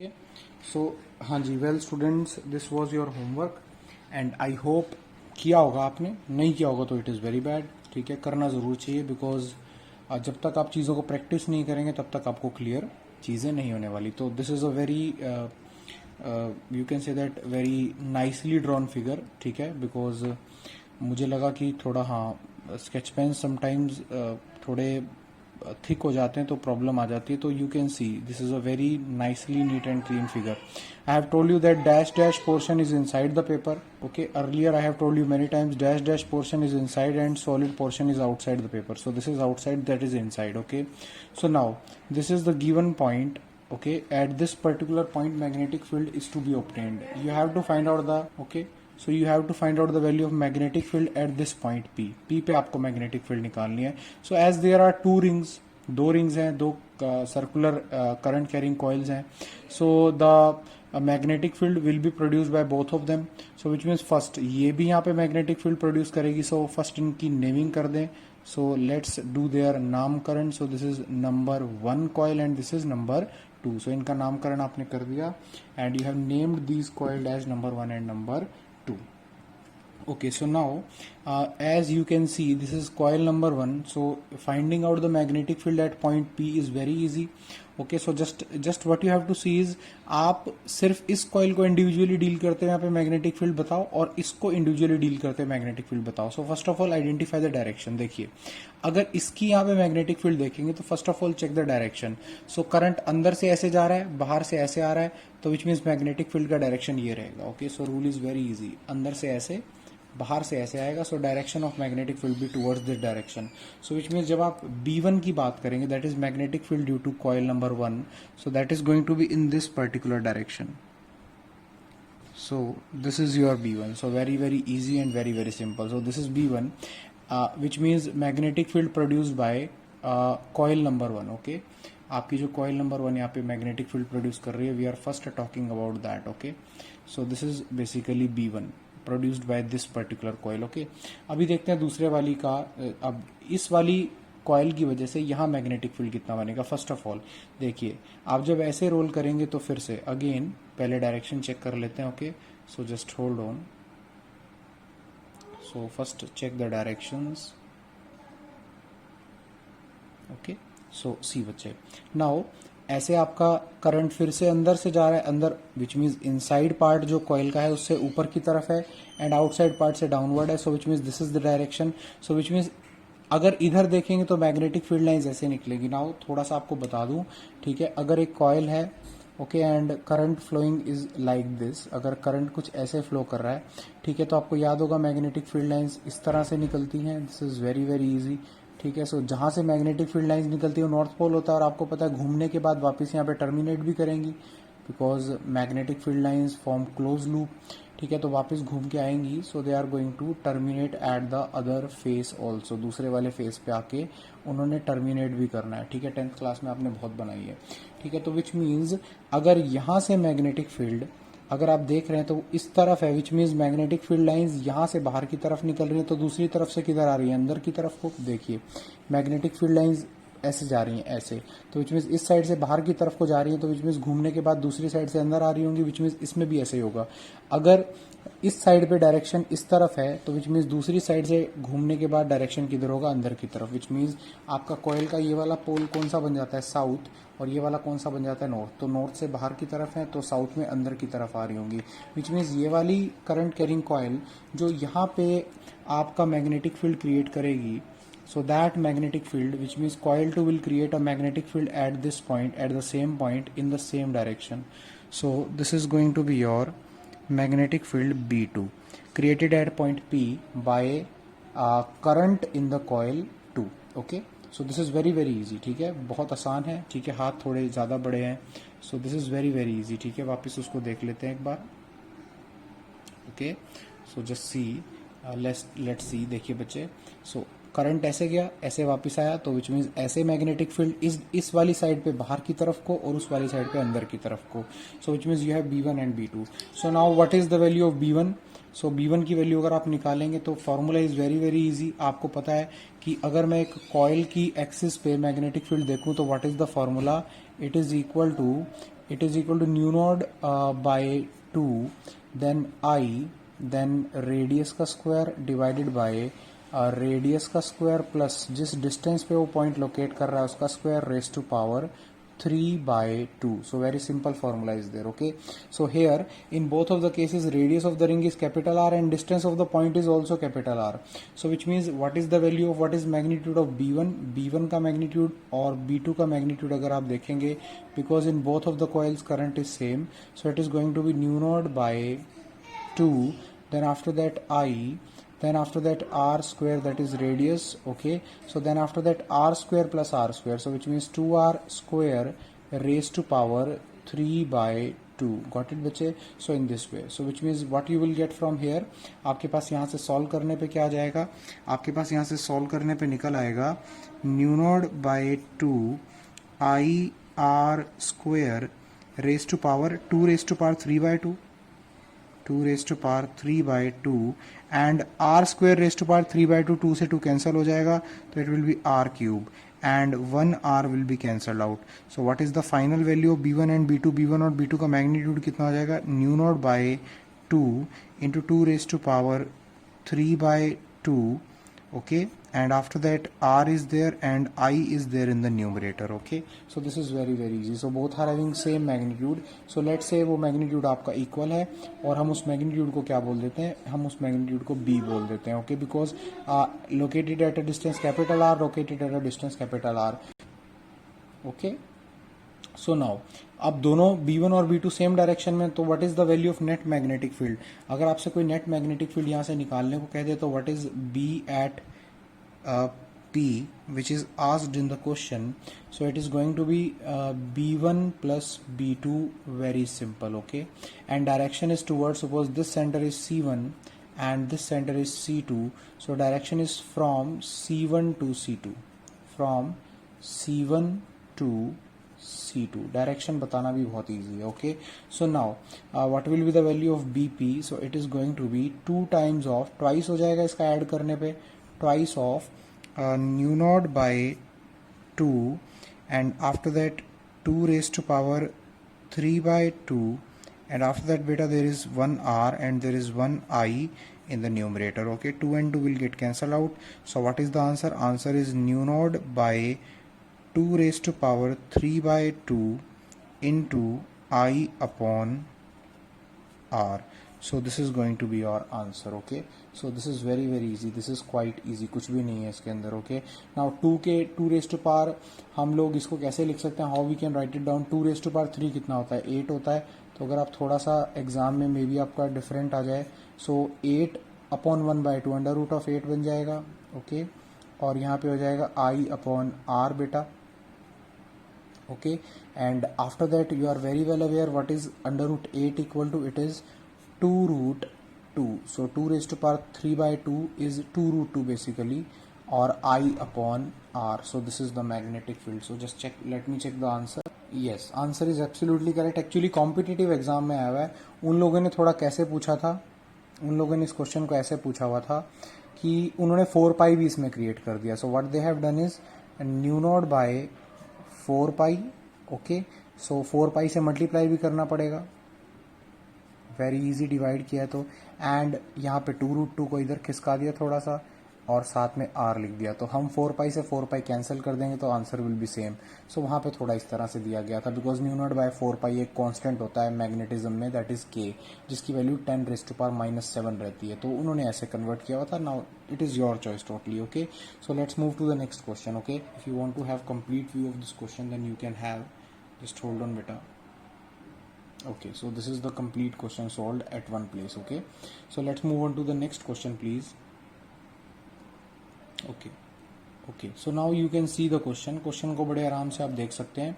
Okay. So हाँ जी, well students, this was your homework and I hope किया होगा आपने। नहीं किया होगा तो इट इज़ वेरी बैड। ठीक है, करना ज़रूर चाहिए बिकॉज जब तक आप चीज़ों को प्रैक्टिस नहीं करेंगे तब तक आपको क्लियर चीज़ें नहीं होने वाली। तो this is a very you can say that very nicely drawn figure. ठीक है, बिकॉज मुझे लगा कि थोड़ा हाँ स्केच पेन समटाइम्स थोड़े थिक हो जाते हैं तो प्रॉब्लम आ जाती है। तो you can see this is a very nicely neat and clean figure. I have told you that dash dash portion is inside the paper. Okay, earlier I have told you many times dash dash portion is inside and solid portion is outside the paper. So this is outside, that is inside. Okay, so now this is the given point. Okay, at this particular point magnetic field is to be obtained. You have to find out the, okay, so you have to find out the value of magnetic field at this point P. P पे आपको magnetic field निकालनी है. So as there are two rings, दो rings हैं, दो circular current carrying coils हैं. So the magnetic field will be produce by both of them. So which means first ये भी यहाँ पे मैग्नेटिक फील्ड प्रोड्यूस करेगी. सो फर्स्ट इनकी नेमिंग कर दें. सो लेट्स डू देयर नामकरण. So this is number 1 coil and this is number 2. सो इनका नामकरण आपने कर दिया and you have named these coiled as number 1 and number 2. Okay, so now as you can see this is coil number 1. So finding out the magnetic field at point P is very easy. Okay, so just what you have to see is आप सिर्फ इस coil को individually deal करते हैं यहाँ पे magnetic field बताओ और इसको इंडिविजुअली डील करते हैं मैग्नेटिक फील्ड बताओ. So first of all identify the direction. देखिए अगर इसकी यहाँ पे मैग्नेटिक फील्ड देखेंगे तो first of all check the direction. So current अंदर से ऐसे जा रहा है, बाहर से ऐसे आ रहा है, तो विच मीन्स मैग्नेटिक फील्ड का डायरेक्शन ये रहेगा. Okay, so rule is very easy. अंदर से ऐसे, बाहर से ऐसे आएगा. So direction of magnetic field B towards this direction. So which means जब आप B1 की बात करेंगे that is magnetic field due to coil number 1. So that is going to be in this particular direction. So this is your B1. So very easy and very simple. So this is B1, which means magnetic field produced by coil number 1. Okay, आपकी जो coil number 1 यहाँ पे magnetic field produce कर रही है, we are first talking about that. Okay, so this is basically B1 produced by this particular coil. Okay, अभी देखते हैं दूसरे वाली का. अब इस वाली कॉयल की वजह से यहाँ मैग्नेटिक फील्ड कितना बनेगा. फर्स्ट ऑफ ऑल देखिए, आप जब ऐसे रोल करेंगे तो फिर से अगेन पहले डायरेक्शन चेक कर लेते हैं. Okay, so just hold on. So first check the directions. Okay, so see बच्चे, नाउ ऐसे आपका करंट फिर से अंदर से जा रहा है, अंदर विच मीन्स इनसाइड पार्ट जो कॉइल का है उससे ऊपर की तरफ है एंड आउटसाइड पार्ट से डाउनवर्ड है. So which means this is the direction. So which means अगर इधर देखेंगे तो मैग्नेटिक फील्ड लाइंस ऐसे निकलेगी. नाउ थोड़ा सा आपको बता दूं, ठीक है, अगर एक कॉइल है, okay, and current following is like this, अगर करंट कुछ ऐसे फ्लो कर रहा है, ठीक है, तो आपको याद होगा मैग्नेटिक फील्ड लाइंस इस तरह से निकलती हैं. This is very easy. ठीक है, सो जहां से मैग्नेटिक फील्ड लाइंस निकलती है वो नॉर्थ पोल होता है और आपको पता है घूमने के बाद वापस यहाँ पे टर्मिनेट भी करेंगी because magnetic field lines form close loop. ठीक है, तो वापस घूम के आएंगी. So they are going to terminate at the other face also. दूसरे वाले फेस पे आके उन्होंने टर्मिनेट भी करना है. ठीक है, 10th क्लास में आपने बहुत बनाई है. ठीक है, तो विच मीन्स अगर यहाँ से मैग्नेटिक फील्ड अगर आप देख रहे हैं तो इस तरफ है, विच मीन्स मैग्नेटिक फील्ड लाइंस यहाँ से बाहर की तरफ निकल रही है, तो दूसरी तरफ से किधर आ रही है, अंदर की तरफ को. देखिए मैग्नेटिक फील्ड लाइंस ऐसे जा रही हैं ऐसे, तो विच मीन्स इस साइड से बाहर की तरफ को जा रही है, तो विच मीन्स घूमने के बाद दूसरी साइड से अंदर आ रही होंगी. विच मीन्स इसमें भी ऐसे ही होगा. अगर इस साइड पे डायरेक्शन इस तरफ है तो विच मीन्स दूसरी साइड से घूमने के बाद डायरेक्शन किधर होगा, अंदर की तरफ. विच मीन्स आपका कॉइल का ये वाला पोल कौन सा बन जाता है, साउथ, और ये वाला कौन सा बन जाता है, नॉर्थ. तो नॉर्थ से बाहर की तरफ है तो साउथ में अंदर की तरफ आ रही होंगी. विच मीन्स ये वाली करंट कैरिंग कॉइल जो यहाँ पे आपका मैग्नेटिक फील्ड क्रिएट करेगी, so that magnetic field, which means coil 2 will create a magnetic field at this point, at the same point, in the same direction. So this is going to be your magnetic field B2 created at point P by current in the coil 2. Okay, so this is very easy. ठीक है, बहुत आसान है. ठीक है, हाथ थोड़े ज़्यादा बड़े हैं. so this is very easy. ठीक है, वापस उसको देख लेते हैं एक बार. Okay, so just see, let's see. देखिए बच्चे, सो करंट ऐसे गया, ऐसे वापस आया, तो विच मीन्स ऐसे मैग्नेटिक फील्ड इस वाली साइड पे बाहर की तरफ को और उस वाली साइड पे अंदर की तरफ को. So which means you have B1 and B2. So now what is the value of B1. So B1 की वैल्यू अगर आप निकालेंगे तो फॉर्मूला इज वेरी इजी. आपको पता है कि अगर मैं एक कॉइल की एक्सिस पे मैग्नेटिक फील्ड देखूं तो what is the formula, it is equal to it is equal to nu node by 2, then I, then radius का square divided by radius का square plus जिस distance पे वो point locate कर रहा है उसका square raised to power 3 by 2. So very simple formula is there. Okay, so here in both of the cases radius of the ring is capital R and distance of the point is also capital R. So which means what is the value of what is magnitude of B1? B1 का magnitude और B2 का magnitude अगर आप देखेंगे, because in both of the coils current is same, so it is going to be nu node by 2, then after that I, then after that r square, that is radius. Okay, so then after that r square plus r square, so which means 2r square raised to power 3 by 2. Got it बच्चे? So in this way, so which means what you will get from here, आपके पास यहाँ से solve करने पे क्या आ जाएगा, आपके पास यहाँ से सॉल्व करने पे निकल आएगा mu naught by 2 I R square raise to power 2 raise to power 3 by 2, 2 raised to power 3 by 2 and r square raised to power 3 by 2, 2 से 2 cancel हो जाएगा तो it will be r cube and 1 r will be cancelled out. So what is the final value of b1 and b2? b1 और b2 का magnitude कितना हो जाएगा, nu node by 2 into 2 raised to power 3 by 2. Okay, and after that r is there and I is there in the numerator. Okay, so this is very easy. So both are having same magnitude. So let's say वो magnitude आपका equal है और हम उस magnitude को क्या बोल देते हैं, हम उस magnitude को b बोल देते हैं. Okay, because located at a distance capital R, located at a distance capital R. Okay, so now अब दोनों B1 और B2 सेम डायरेक्शन में, तो what is the value of net magnetic field. अगर आपसे कोई नेट मैग्नेटिक फील्ड यहाँ से निकालने को कह दे तो what is B at P which is asked in the question. So it is going to be B1 plus B2. Very simple. Okay, and direction is toward, suppose this center is C1 and this center is C2, so direction is from C1 to C2, from C1 to C2. डायरेक्शन बताना भी बहुत easy है. Okay, so now what will be the value of BP? So it is going to be 2 times of, twice हो जाएगा इसका add करने पे, twice of mu naught by 2 and after that 2 raise to power 3 by 2 and after that beta there is 1 r and there is 1 I in the numerator. Okay, 2 and 2 will get cancelled out. So what is the answer? Answer is nu node by 2 raised to power 3 by 2 into I upon r. So this is going to be your answer. Okay, so this is very easy. This is quite easy, कुछ भी नहीं है इसके अंदर. Okay, now 2 raised to power हम लोग इसको कैसे लिख सकते हैं, how we can write it down. 2 raised to power 3 कितना होता है, 8 होता है. तो अगर आप थोड़ा सा एग्जाम में मे बी आपका डिफरेंट आ जाए, so 8 upon 1 by 2 under root of 8 बन जाएगा. ओके, और यहाँ पे हो जाएगा I अपॉन R बेटा. Okay, and after that you are very well aware what is under root 8 equal to, it is 2 root 2. So 2 raised to power 3 by 2 is 2 root 2 basically, or I upon R. So this is the magnetic field. So just check, let me check the answer. Yes, answer is absolutely correct. Actually competitive exam में आया हुआ है. उन लोगों ने थोड़ा कैसे पूछा था, उन लोगों ने इस क्वेश्चन को ऐसे पूछा हुआ था कि उन्होंने 4 पाई भी इसमें क्रिएट कर दिया. So what they have done is mu naught by 4 pi. Okay, so 4 pi से मल्टीप्लाई भी करना पड़ेगा, वेरी इजी डिवाइड किया है तो, एंड यहाँ पे 2 root 2 को इधर खिसका दिया थोड़ा सा और साथ में r लिख दिया. तो हम 4 पाई से 4 पाई कैंसिल कर देंगे तो आंसर विल बी सेम. सो वहाँ पे थोड़ा इस तरह से दिया गया था, बिकॉज न्यू नॉट बाय 4 पाई एक कांस्टेंट होता है मैग्नेटिज्म में, दैट इज k, जिसकी वैल्यू 10 raised to power -7 रहती है. तो उन्होंने ऐसे कन्वर्ट किया हुआ था. Now it is your choice totally. Okay, so let's move to the next question. Okay, if you want to have complete view of this question then you can have, just hold on बेटा. Okay, so this is the complete question solved at one place. Okay, so let's move on to the next question please. Okay, so now you can see the question को बड़े आराम से आप देख सकते हैं.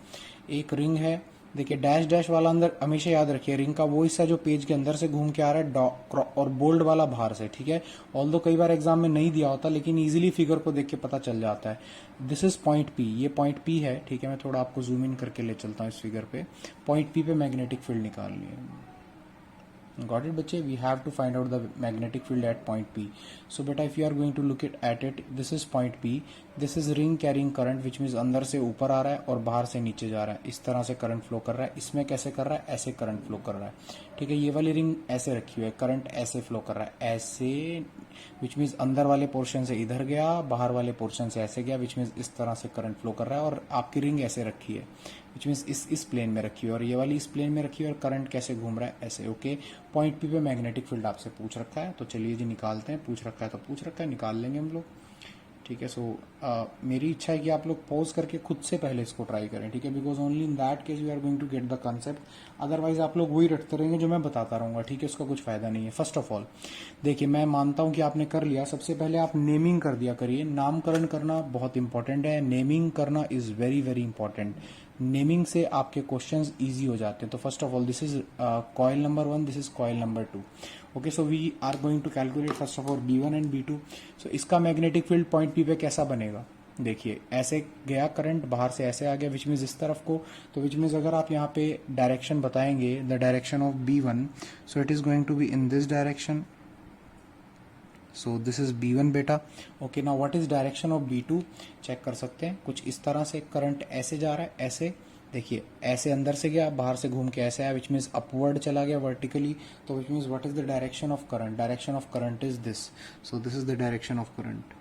एक रिंग है, देखिए डैश डैश वाला अंदर हमेशा याद रखिए, रिंग का वो हिस्सा जो पेज के अंदर से घूम के आ रहा है और बोल्ड वाला बाहर से. ठीक है, ऑल्दो कई बार एग्जाम में नहीं दिया होता लेकिन इजीली फिगर को देख के पता चल जाता है. दिस इज पॉइंट P, ये पॉइंट P है. ठीक है, मैं थोड़ा आपको जूम इन करके ले चलता हूँ इस फिगर पे. पॉइंट P पे मैग्नेटिक फील्ड निकालनी है. Got it बच्चे? We have to find out the magnetic field at point P. So beta if you are going to look at it, this is point P. This is ring carrying current, which means अंदर से ऊपर आ रहा है और बाहर से नीचे जा रहा है. इस तरह से करंट फ्लो कर रहा है. इसमें कैसे कर रहा है? ऐसे करंट फ्लो कर रहा है. ठीक है, ये वाली रिंग ऐसे रखी हुई है, करंट ऐसे फ्लो कर रहा है, ऐसे, विच मीन्स अंदर वाले पोर्शन से इधर गया, बाहर वाले पोर्शन से ऐसे गया, विच मीन्स इस तरह से करंट फ्लो कर रहा है. और आपकी रिंग ऐसे रखी है, विच मीन्स इस प्लेन में रखी है, और ये वाली इस प्लेन में रखी है, और करंट कैसे घूम रहा है? ऐसे. ओके, पॉइंट पी पे मैग्नेटिक फील्ड आपसे पूछ रखा है, तो चलिए जी निकालते हैं. पूछ रखा है तो पूछ रखा है, निकाल लेंगे हम लोग. ठीक है, सो मेरी इच्छा है कि आप लोग पॉज करके खुद से पहले इसको ट्राई करें. ठीक है, because only in that case we are going to get the concept. Otherwise आप लोग वही रटते रहेंगे जो मैं बताता रहूंगा. ठीक है, उसका कुछ फायदा नहीं है. फर्स्ट ऑफ ऑल देखिए, मैं मानता हूं कि आपने कर लिया. सबसे पहले आप नेमिंग कर दिया करिए. नामकरण करना बहुत इंपॉर्टेंट है. नेमिंग करना is very very important. Naming से आपके क्वेश्चंस इजी हो जाते हैं. तो first of all this is coil number 1, this is coil number 2. Okay, so we are going to calculate first of all B1 and B2. So इसका magnetic field point P पे कैसा बनेगा? देखिए, ऐसे गया करंट, बाहर से ऐसे आ गया, विच मीन्स इस तरफ को. तो विच मीन्स अगर आप यहाँ पे डायरेक्शन बताएंगे, the direction of B1, so it is going to be in this direction. So this is B1 बेटा. Okay, now what is direction of B2? Check कर सकते हैं. कुछ इस तरह से करंट ऐसे जा रहा है, ऐसे. देखिए, ऐसे अंदर से गया, बाहर से घूम के ऐसे आया, विच मीन्स अपवर्ड चला गया वर्टिकली. तो which means what is the direction of current? Direction of current is this. So this is the direction of current.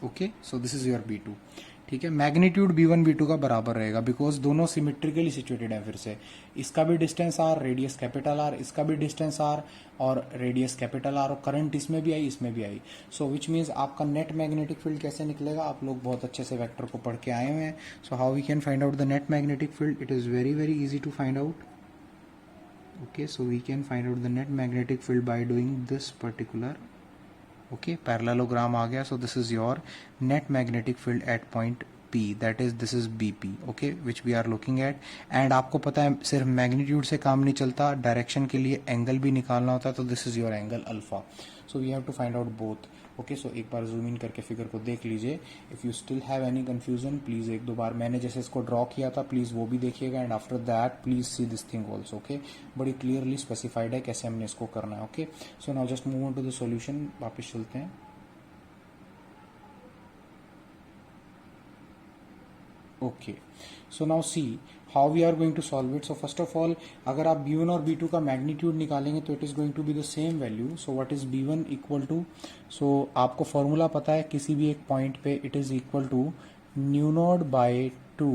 Okay, so this is your B2. ठीक है, मैग्नीट्यूड B1 B2 का बराबर रहेगा, because दोनों symmetrically situated है. फिर से इसका भी distance R, radius capital R, इसका भी डिस्टेंस R और रेडियस कैपिटल R, और करंट इसमें भी आई, इसमें भी आई. सो विच मीन्स आपका नेट मैग्नेटिक फील्ड कैसे निकलेगा? आप लोग बहुत अच्छे से वेक्टर को पढ़ के आए हुए हैं. So how we can find out the net magnetic field? It is very very easy to find out. Okay, so we can find out the net magnetic field by doing this particular, okay, parallelogram आ गया. So this is your net magnetic field at point P, that is this is BP, okay, which we are looking at. and आपको पता है सिर्फ magnitude से काम नहीं चलता, direction के लिए एंगल भी निकालना होता है. तो this is your angle alpha. So we have to find out both. Okay, so एक बार जूम इन करके फिगर को देख लीजिए. If you still have any confusion, please एक दो बार मैंने जैसे इसको ड्रॉ किया था, प्लीज़ वो भी देखिएगा. And after that please see this thing also. Okay, बड़ी क्लियरली स्पेसिफाइड है कैसे हमने इसको करना है. Okay, so now just move on to the solution. वापस चलते हैं. Okay, so now see how we are going to solve it. So first of all, अगर आप B1 और B2 का मैग्नीट्यूड निकालेंगे तो it is going to be the same value. So what is B1 equal to, so आपको formula पता है किसी भी एक पॉइंट पे it is equal to mu naught by 2,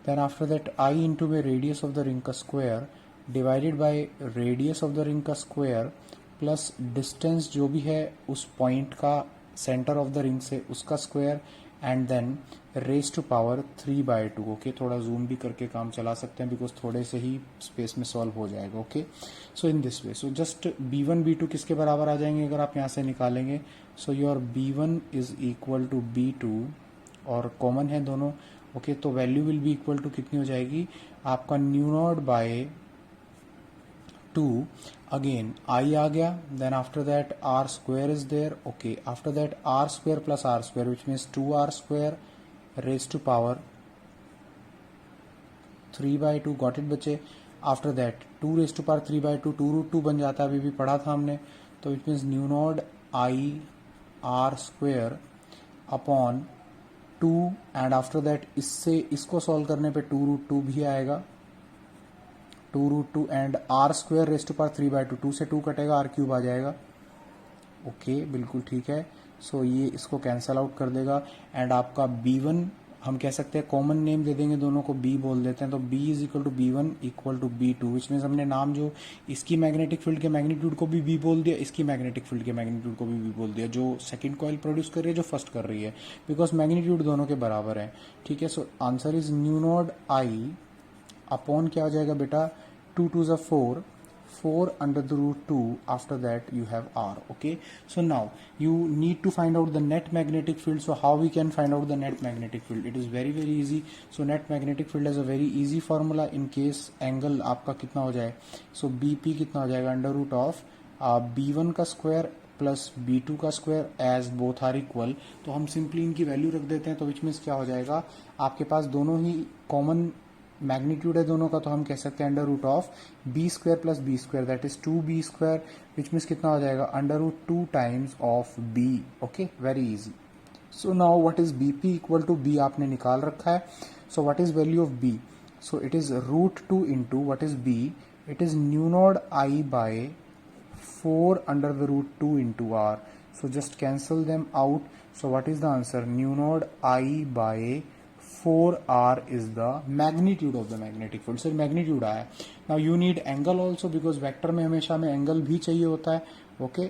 then after that I into by radius of the ring का square divided by radius of the ring का square plus distance जो भी है उस पॉइंट का सेंटर ऑफ द रिंग से उसका square, and then raise to power 3/2. Okay, थोड़ा जूम भी करके काम चला सकते हैं बिकॉज थोड़े से ही स्पेस में सॉल्व हो जाएगा. Okay, so in this way, so just B1 B2 किसके बराबर आ जाएंगे अगर आप यहाँ से निकालेंगे? So your B1 is equal to B2, और कॉमन है दोनों. ओके, तो value will be equal to कितनी हो जाएगी आपका? Mu naught by 2, again I आ गया, then after that R square is there. Okay, after that R square plus R square, which means 2R square raised to power 3/2. got it बच्चे? after that 2 raised to power 3/2, 2√2 बन जाता है, अभी भी पढ़ा था हमने. तो it means mu naught I R square upon 2, and after that इससे इसको सॉल्व करने पे 2√2 भी आएगा, 2√2 and R square raised to power 3/2. 2 से 2 कटेगा, R क्यूब आ जाएगा. ओके, बिल्कुल ठीक है. सो ये इसको कैंसल आउट कर देगा, एंड आपका B1 हम कह सकते हैं कॉमन नेम दे देंगे, दोनों को B बोल देते हैं. तो B is equal to B1 equal to B2, which means हमने नाम जो इसकी मैग्नेटिक फील्ड के मैग्नीट्यूड को भी B बोल दिया, इसकी मैग्नेटिक फील्ड के मैग्नीट्यूड को भी B बोल दिया, जो सेकंड कॉइल प्रोड्यूस कर रही है, जो फर्स्ट कर रही है, बिकॉज मैग्नीट्यूड दोनों के बराबर है. ठीक है, so answer is mu naught I upon क्या हो जाएगा बेटा? 2 2s are 4, 4 under the root 2. after that you have R. Okay, so now you need to find out the net magnetic field. So how we can find out the net magnetic field? It is very very easy. So net magnetic field has a very easy formula in case angle आपका कितना हो जाए. So BP कितना हो जाएगा? Under root of B1 का square plus B2 का square as both are equal. तो हम सिंपली इनकी वैल्यू रख देते हैं, तो विच मीन्स क्या हो जाएगा आपके पास दोनों ही कॉमन मैग्नीट्यूड है दोनों का, तो हम कह सकते हैं under root of B square plus B square, that is 2b² which means कितना हो जाएगा under root 2 times of B. Okay, very easy. So now what is bp equal to b आपने निकाल रखा है. So what is value of b? So it is root 2 into what is b? It is mu naught i by 4 under the root 2 into r. So just cancel them out. So what is the answer? Nu node I by 4r is the magnitude of the magnetic field. So magnitude आया. Now you need angle also because vector में हमेशा हमें angle भी चाहिए होता है. Okay.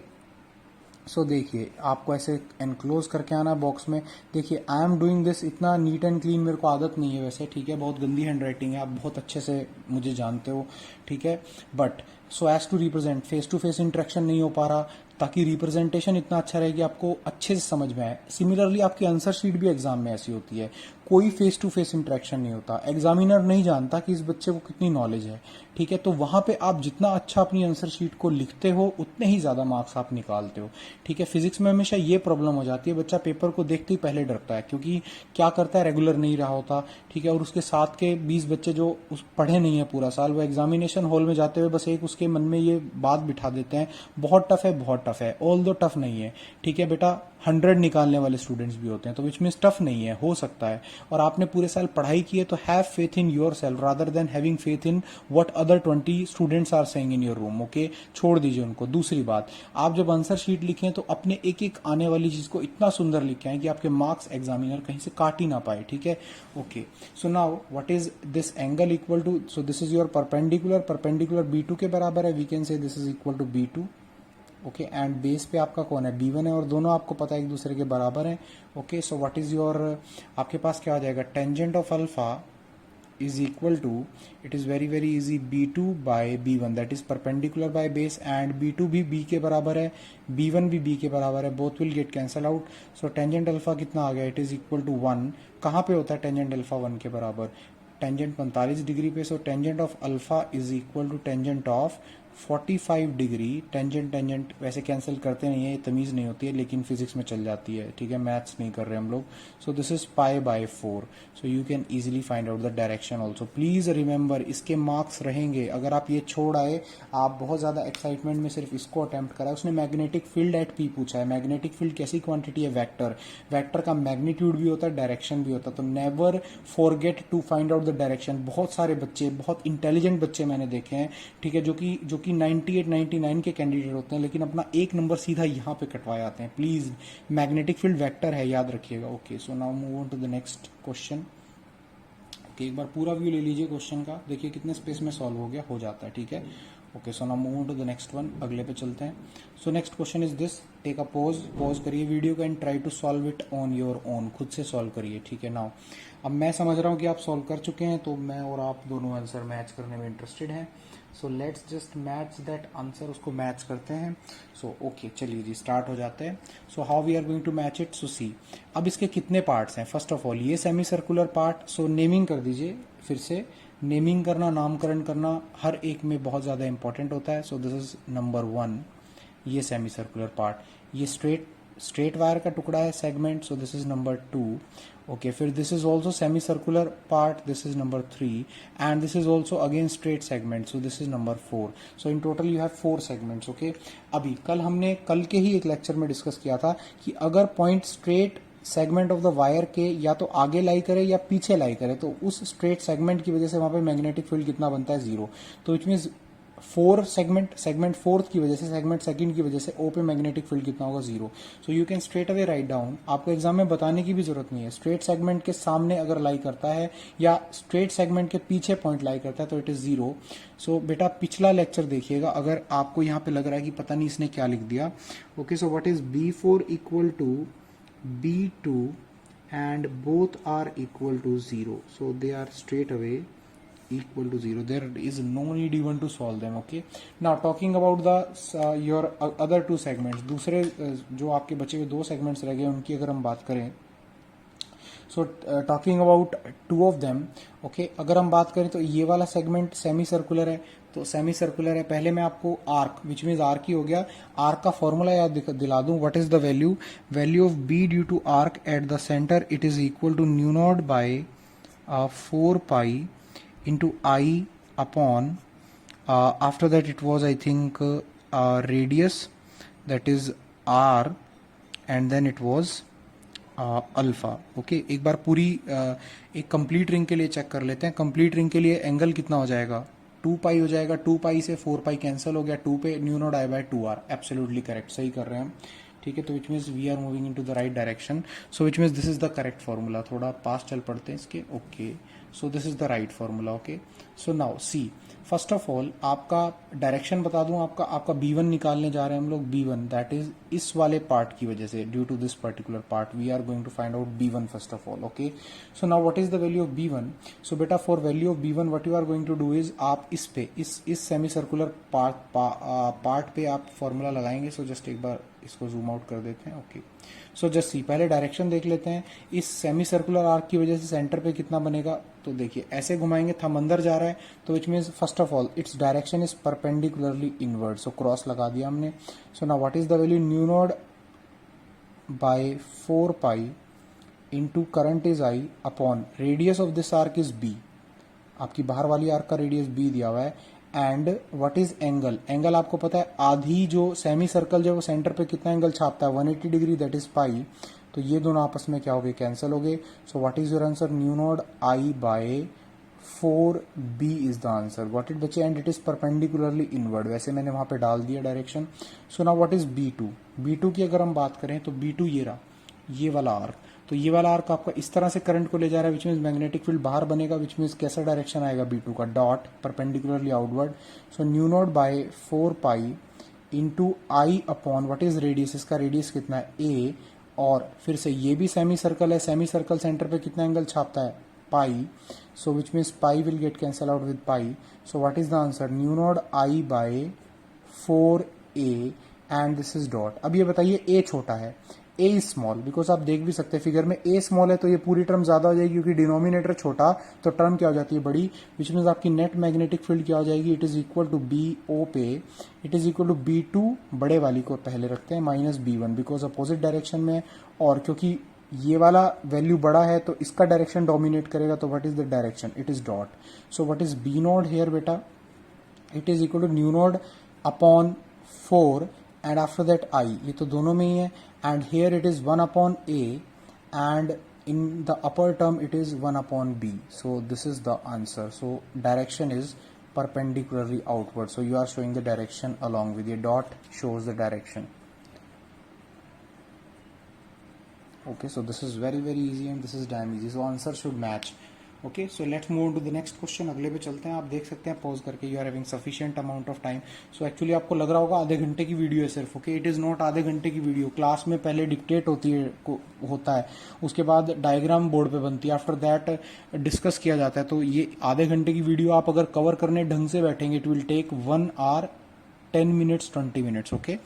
सो देखिए आपको ऐसे एनक्लोज करके आना बॉक्स में. देखिए आई एम डूइंग दिस इतना नीट एंड क्लीन मेरे को आदत नहीं है वैसे, ठीक है, बहुत गंदी हैंड राइटिंग है, आप बहुत अच्छे से मुझे जानते हो, ठीक है, but so as to represent face to face interaction नहीं हो पा रहा ताकि रिप्रेजेंटेशन इतना अच्छा रहे कि आपको अच्छे से समझ में आए. सिमिलरली आपकी आंसर शीट भी एग्जाम में ऐसी होती है, कोई फेस टू फेस इंटरेक्शन नहीं होता, एग्जामिनर नहीं जानता कि इस बच्चे को कितनी नॉलेज है, ठीक है, तो वहां पे आप जितना अच्छा अपनी आंसर शीट को लिखते हो उतने ही ज्यादा मार्क्स आप निकालते हो, ठीक है. फिजिक्स में हमेशा ये प्रॉब्लम हो जाती है, बच्चा पेपर को देखते ही पहले डरता है क्योंकि क्या करता है, रेगुलर नहीं रहा होता, ठीक है, और उसके साथ के 20 बच्चे जो पढ़े नहीं है पूरा साल, वो एग्जामिनेशन हॉल में जाते हुए बस एक उसके मन में ये बात बिठा देते हैं बहुत टफ है, बहुत टफ है. ऑल दो टफ नहीं है, ठीक है बेटा, 100 निकालने वाले स्टूडेंट्स भी होते हैं, तो विच मीन्स टफ नहीं है, हो सकता है, और आपने पूरे साल पढ़ाई की है, तो have faith in yourself rather than having faith in what other 20 students are saying in your room. Okay, छोड़ दीजिए उनको. दूसरी बात, आप जब आंसर शीट लिखें तो अपने एक एक आने वाली चीज को इतना सुंदर लिखें कि आपके मार्क्स एग्जामिनर कहीं से काट ही ना पाए, ठीक है. Okay, so now what is this angle equal to? So this is your perpendicular b2 के बराबर है, we can say this is equal to b2. Okay, and base पे आपका कौन है, b1 है, और दोनों आपको पता है एक दूसरे के बराबर है. Okay, so what is your, आपके पास क्या आ जाएगा, tangent of alpha is equal to, it is very very easy, b2 by b1, that is perpendicular by base, and b2 भी b के बराबर है, b1 भी b के बराबर है, both will get cancel out. So tangent alpha कितना आ गया, it is equal to 1. कहाँ पे होता है टेंजेंट अल्फा 1 के बराबर, टेंजेंट 45 डिग्री पे. So tangent of alpha is equal to tangent of 45 degree. Tangent वैसे कैंसिल करते नहीं है, ये तमीज नहीं होती है, लेकिन फिजिक्स में चल जाती है, ठीक है, मैथ्स नहीं कर रहे हम लोग. सो this is pi by 4. So you can easily find out the direction also. Please remember इसके मार्क्स रहेंगे. अगर आप ये छोड़ आए, आप बहुत ज्यादा एक्साइटमेंट में सिर्फ इसको अटेम्प्ट करा, उसने मैग्नेटिक फील्ड एट पी पूछा है. मैग्नेटिक फील्ड कैसी क्वांटिटी है, वेक्टर. वेक्टर का मैग्नीट्यूड भी होता है, डायरेक्शन भी होता है, तो never forget to find out the direction. बहुत सारे बच्चे, बहुत इंटेलिजेंट बच्चे मैंने देखे हैं, ठीक है, जो कि 98 99 के कैंडिडेट होते हैं, लेकिन अपना एक नंबर सीधा यहाँ पे कटवा जाते हैं. प्लीज, मैग्नेटिक फील्ड वेक्टर है, याद रखिएगा. Okay, so now move on to the next question. Okay, एक बार पूरा व्यू ले लीजिए क्वेश्चन का, देखिए कितने स्पेस में सॉल्व हो गया, हो जाता है, ठीक है. Okay, so now move on to the next one, अगले पे चलते हैं. So next question is this, take a pause करिए वीडियो को and try to solve it on your own, खुद से सॉल्व करिए, ठीक है. नाउ अब मैं समझ रहा हूँ कि आप सॉल्व कर चुके हैं, तो मैं और आप दोनों आंसर मैच करने में इंटरेस्टेड हैं. So let's just match that answer, उसको मैच करते हैं. सो ओके, चलिए जी स्टार्ट हो जाते हैं. So how we are going to match it? So see, अब इसके कितने पार्ट्स हैं. फर्स्ट ऑफ ऑल ये semi circular part, so naming कर दीजिए. फिर से नेमिंग करना, नामकरण करना हर एक में बहुत ज़्यादा इंपॉर्टेंट होता है. सो दिस इज नंबर 1, ये सेमी सर्कुलर पार्ट. ये स्ट्रेट वायर का टुकड़ा है, segment, so this is number 2. Okay, फिर this is also semi circular part, this is number 3, and this is also again straight segment, so this is number 4. So in total you have 4 segments. Okay, अभी कल के ही एक lecture में discuss किया था कि अगर point straight segment of the wire के या तो आगे लाई करे या पीछे लाई करे, तो उस स्ट्रेट सेगमेंट की वजह से वहां पे मैग्नेटिक फील्ड कितना बनता है, 0. तो इट मीन्स 4 सेगमेंट फोर्थ की वजह से, सेगमेंट सेकंड की वजह से ओ पे मैग्नेटिक फील्ड कितना होगा, 0. सो you can straight away write down. आपको एग्जाम में बताने की भी जरूरत नहीं है. स्ट्रेट सेगमेंट के सामने अगर लाई करता है या स्ट्रेट सेगमेंट के पीछे पॉइंट लाई करता है तो इट इज 0. सो बेटा पिछला लेक्चर देखिएगा अगर आपको यहाँ पे लग रहा है कि पता नहीं इसने क्या लिख दिया. Okay, so what is b4 equal to b2 and both are equal to 0, so they are straight away equal to 0. There is no need even to solve them. Okay, now talking about the your other 2 segments, दूसरे जो आपके बचे हुए 2 segments रह गए उनकी अगर हम बात करें, so talking about 2 of them. Okay, अगर हम बात करें तो ये वाला सेगमेंट सेमी सर्कुलर है, तो सेमी सर्कुलर है. पहले मैं आपको आर्क, विच मीन्स आर्क ही हो गया, आर्क का फॉर्मूला याद दिला दूं. What is the value of B due to arc at the centre, it is equal to mu naught by 4 pi into I upon, after that it was I think radius, that is R, and then it was alpha. Okay, एक बार पूरी एक complete ring के लिए check कर लेते हैं. Complete ring के लिए एंगल कितना हो जाएगा, 2 पाई हो जाएगा. 2 पाई से 4 पाई कैंसिल हो गया, 2 पे mu naught I by 2 R. Absolutely correct, सही कर रहे हैं हम. ठीक है, तो which means we are moving in to the right direction. So which means this is the correct formula. थोड़ा पास चल पड़ते हैं इसके. Okay, so this is the right formula. Okay, so now see, first of all आपका direction बता दूं. आपका B1 निकालने जा रहे हैं हम लोग. B1 दैट इज इस वाले पार्ट की वजह से, due to this particular part we are going to find out B1 first of all. Okay, so now what is the value of B1. So बेटा for value of B1 what you are going to do is, आप इस पे इस semi circular part पे आप formula लगाएंगे. So just एक बार इसको जूम आउट कर देते हैं. ओके, सो जस्ट सी, पहले डायरेक्शन देख लेते हैं. इस सेमी सर्कुलर आर्क की वजह से सेंटर पे कितना बनेगा, तो देखिए ऐसे घुमाएंगे, थंब अंदर जा रहा है, तो which means first of all its direction is perpendicularly inward. So cross लगा दिया हमने. So now what is the value, mu naught by 4 pi into current is I upon radius of this arc is B. आपकी बाहर वाली arc का radius B दिया हुआ है. And what is angle, angle आपको पता है आधी जो सेमी सर्कल जो वो सेंटर पे कितना एंगल छापता है, 180 डिग्री, दैट इज पाई. तो ये दोनों आपस में क्या हो गए, कैंसिल हो गए. So what is your answer, mu naught I by 4b is the answer. What it बचे, and it is perpendicularly inward. वैसे मैंने वहां पे डाल दिया direction. So now what is B2. B2 की अगर हम बात करें तो B2 ये रहा, ये वाला आर्क. तो ये वाला आर्क आपका इस तरह से करंट को ले जा रहा है, विच मीन्स मैग्नेटिक फील्ड बाहर बनेगा. विच मीन्स कैसा डायरेक्शन आएगा B2 का, dot, perpendicularly outward. So mu naught by 4 pi into I upon what is radius, इसका रेडियस कितना है A, और फिर से ये भी सेमी सर्कल है. सेमी सर्कल सेंटर पे कितना एंगल छापता है, pi. So which means pi will get cancel out with pi. So what is the answer, mu naught I by 4a and this is dot. अब ये बताइए A छोटा है, A इज स्मॉल, बिकॉज आप देख भी सकते हैं फिगर में A स्मॉल है तो ये पूरी टर्म ज्यादा हो जाएगी, क्योंकि डिनोमिनेटर छोटा तो टर्म क्या हो जाती है, बड़ी. विच मीन्स आपकी नेट मैग्नेटिक फील्ड क्या हो जाएगी, it is equal to BO पे, it is equal to B2 बड़े वाली को पहले रखते हैं minus B1, because opposite direction में. और क्योंकि ये वाला वैल्यू बड़ा है तो इसका डायरेक्शन डोमिनेट करेगा. तो what is the direction, it is dot. So what is B naught here बेटा, it is equal to mu naught upon 4 and after that I, ये तो दोनों में ही है. and here it is 1 upon A and in the upper term it is 1 upon B. so this is the answer. so direction is perpendicularly outward. so you are showing the direction along with your dot shows the direction. okay, so this is very easy and this is damn easy. so answer should match. Okay, so let's move to the next question. अगले पे चलते हैं. आप देख सकते हैं pause करके, you are having sufficient amount of time. So actually आपको लग रहा होगा आधे घंटे की वीडियो है सिर्फ. ओके, इट इज नॉट आधे घंटे की वीडियो. क्लास में पहले डिक्टेट होता है, उसके बाद डायग्राम बोर्ड पे बनती है, आफ्टर दैट डिस्कस किया जाता है. तो ये आधे घंटे की वीडियो आप अगर कवर करने ढंग से बैठेंगे, it will take 1 hour 10 minutes 20 minutes. Okay,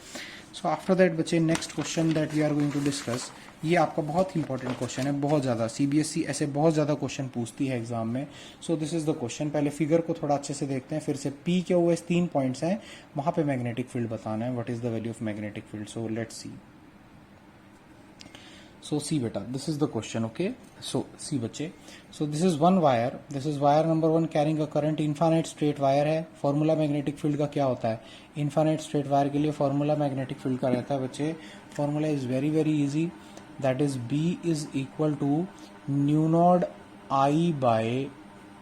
so after that बच्चे next question that we are going to discuss. ये आपका बहुत इंपॉर्टेंट क्वेश्चन है, बहुत ज़्यादा. CBSE ऐसे बहुत ज़्यादा क्वेश्चन पूछती है एग्जाम में. सो दिस इज द क्वेश्चन. पहले फिगर को थोड़ा अच्छे से देखते हैं, फिर से P क्या हुआ, 3 पॉइंट्स हैं, वहां पे मैग्नेटिक फील्ड बताना है. What is the value of magnetic field. So let's see. So see बेटा, this is the question. Okay, so see बच्चे, so this is one wire, this is wire number 1 carrying a current. Infinite straight wire है. Formula magnetic field का क्या होता है, infinite straight wire के लिए formula magnetic field का रहता है बच्चे. Formula is very easy, that is B is equal to mu naught I by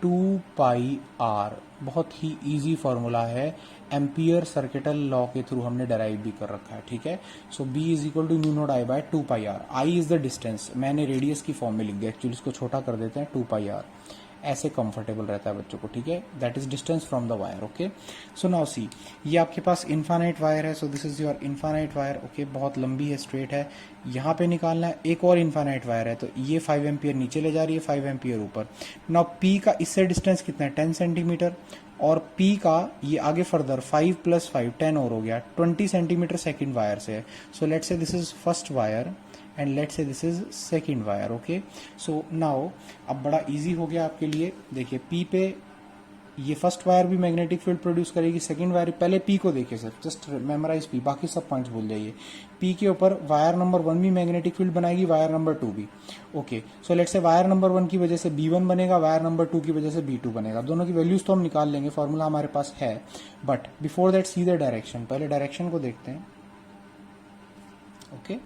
2 pi R. बहुत ही इजी फॉर्मूला है, एम्पियर सर्किटल लॉ के थ्रू हमने डेराइव भी कर रखा है. ठीक है, so B is equal to mu naught I by 2 pi R. I is the distance, मैंने रेडियस की फॉर्म में लिख दिया, एक्चुअली इसको छोटा कर देते हैं, 2 पाई R. ऐसे कंफर्टेबल रहता है बच्चों को. ठीक है, that is distance from the wire. Okay, so now सी, ये आपके पास इनफाइनाइट वायर है. So this is your infinite wire. Okay, बहुत लंबी है, स्ट्रेट है. यहाँ पे निकालना है. एक और इनफाइनाइट वायर है, तो ये 5 एम्पियर नीचे ले जा रही है, 5 एम्पियर ऊपर. नाउ P का इससे डिस्टेंस कितना है, 10 सेंटीमीटर. और P का ये आगे फर्दर 5 + 5 10 और हो गया, 20 सेंटीमीटर सेकेंड वायर से है. So let's say this is first wire and let's say this is second wire. Okay, so now अब बड़ा इजी हो गया आपके लिए. देखिए P पे ये फर्स्ट वायर भी मैग्नेटिक फील्ड प्रोड्यूस करेगी, सेकंड वायर, पहले पी को देखिए सर, जस्ट मेमोराइज पी, बाकी सब पॉइंट्स भूल जाइए। पी के ऊपर वायर नंबर 1 भी मैग्नेटिक फील्ड बनाएगी, वायर नंबर 2 भी। Okay, so let's say wire number 1 की वजह से B1 बनेगा, वायर नंबर 2 की वजह से B2 बनेगा। दोनों की वैल्यूज तो हम निकाल लेंगे, फॉर्मूला हमारे पास है, but before that see the direction, पहले डायरेक्शन को देखते हैं। Okay,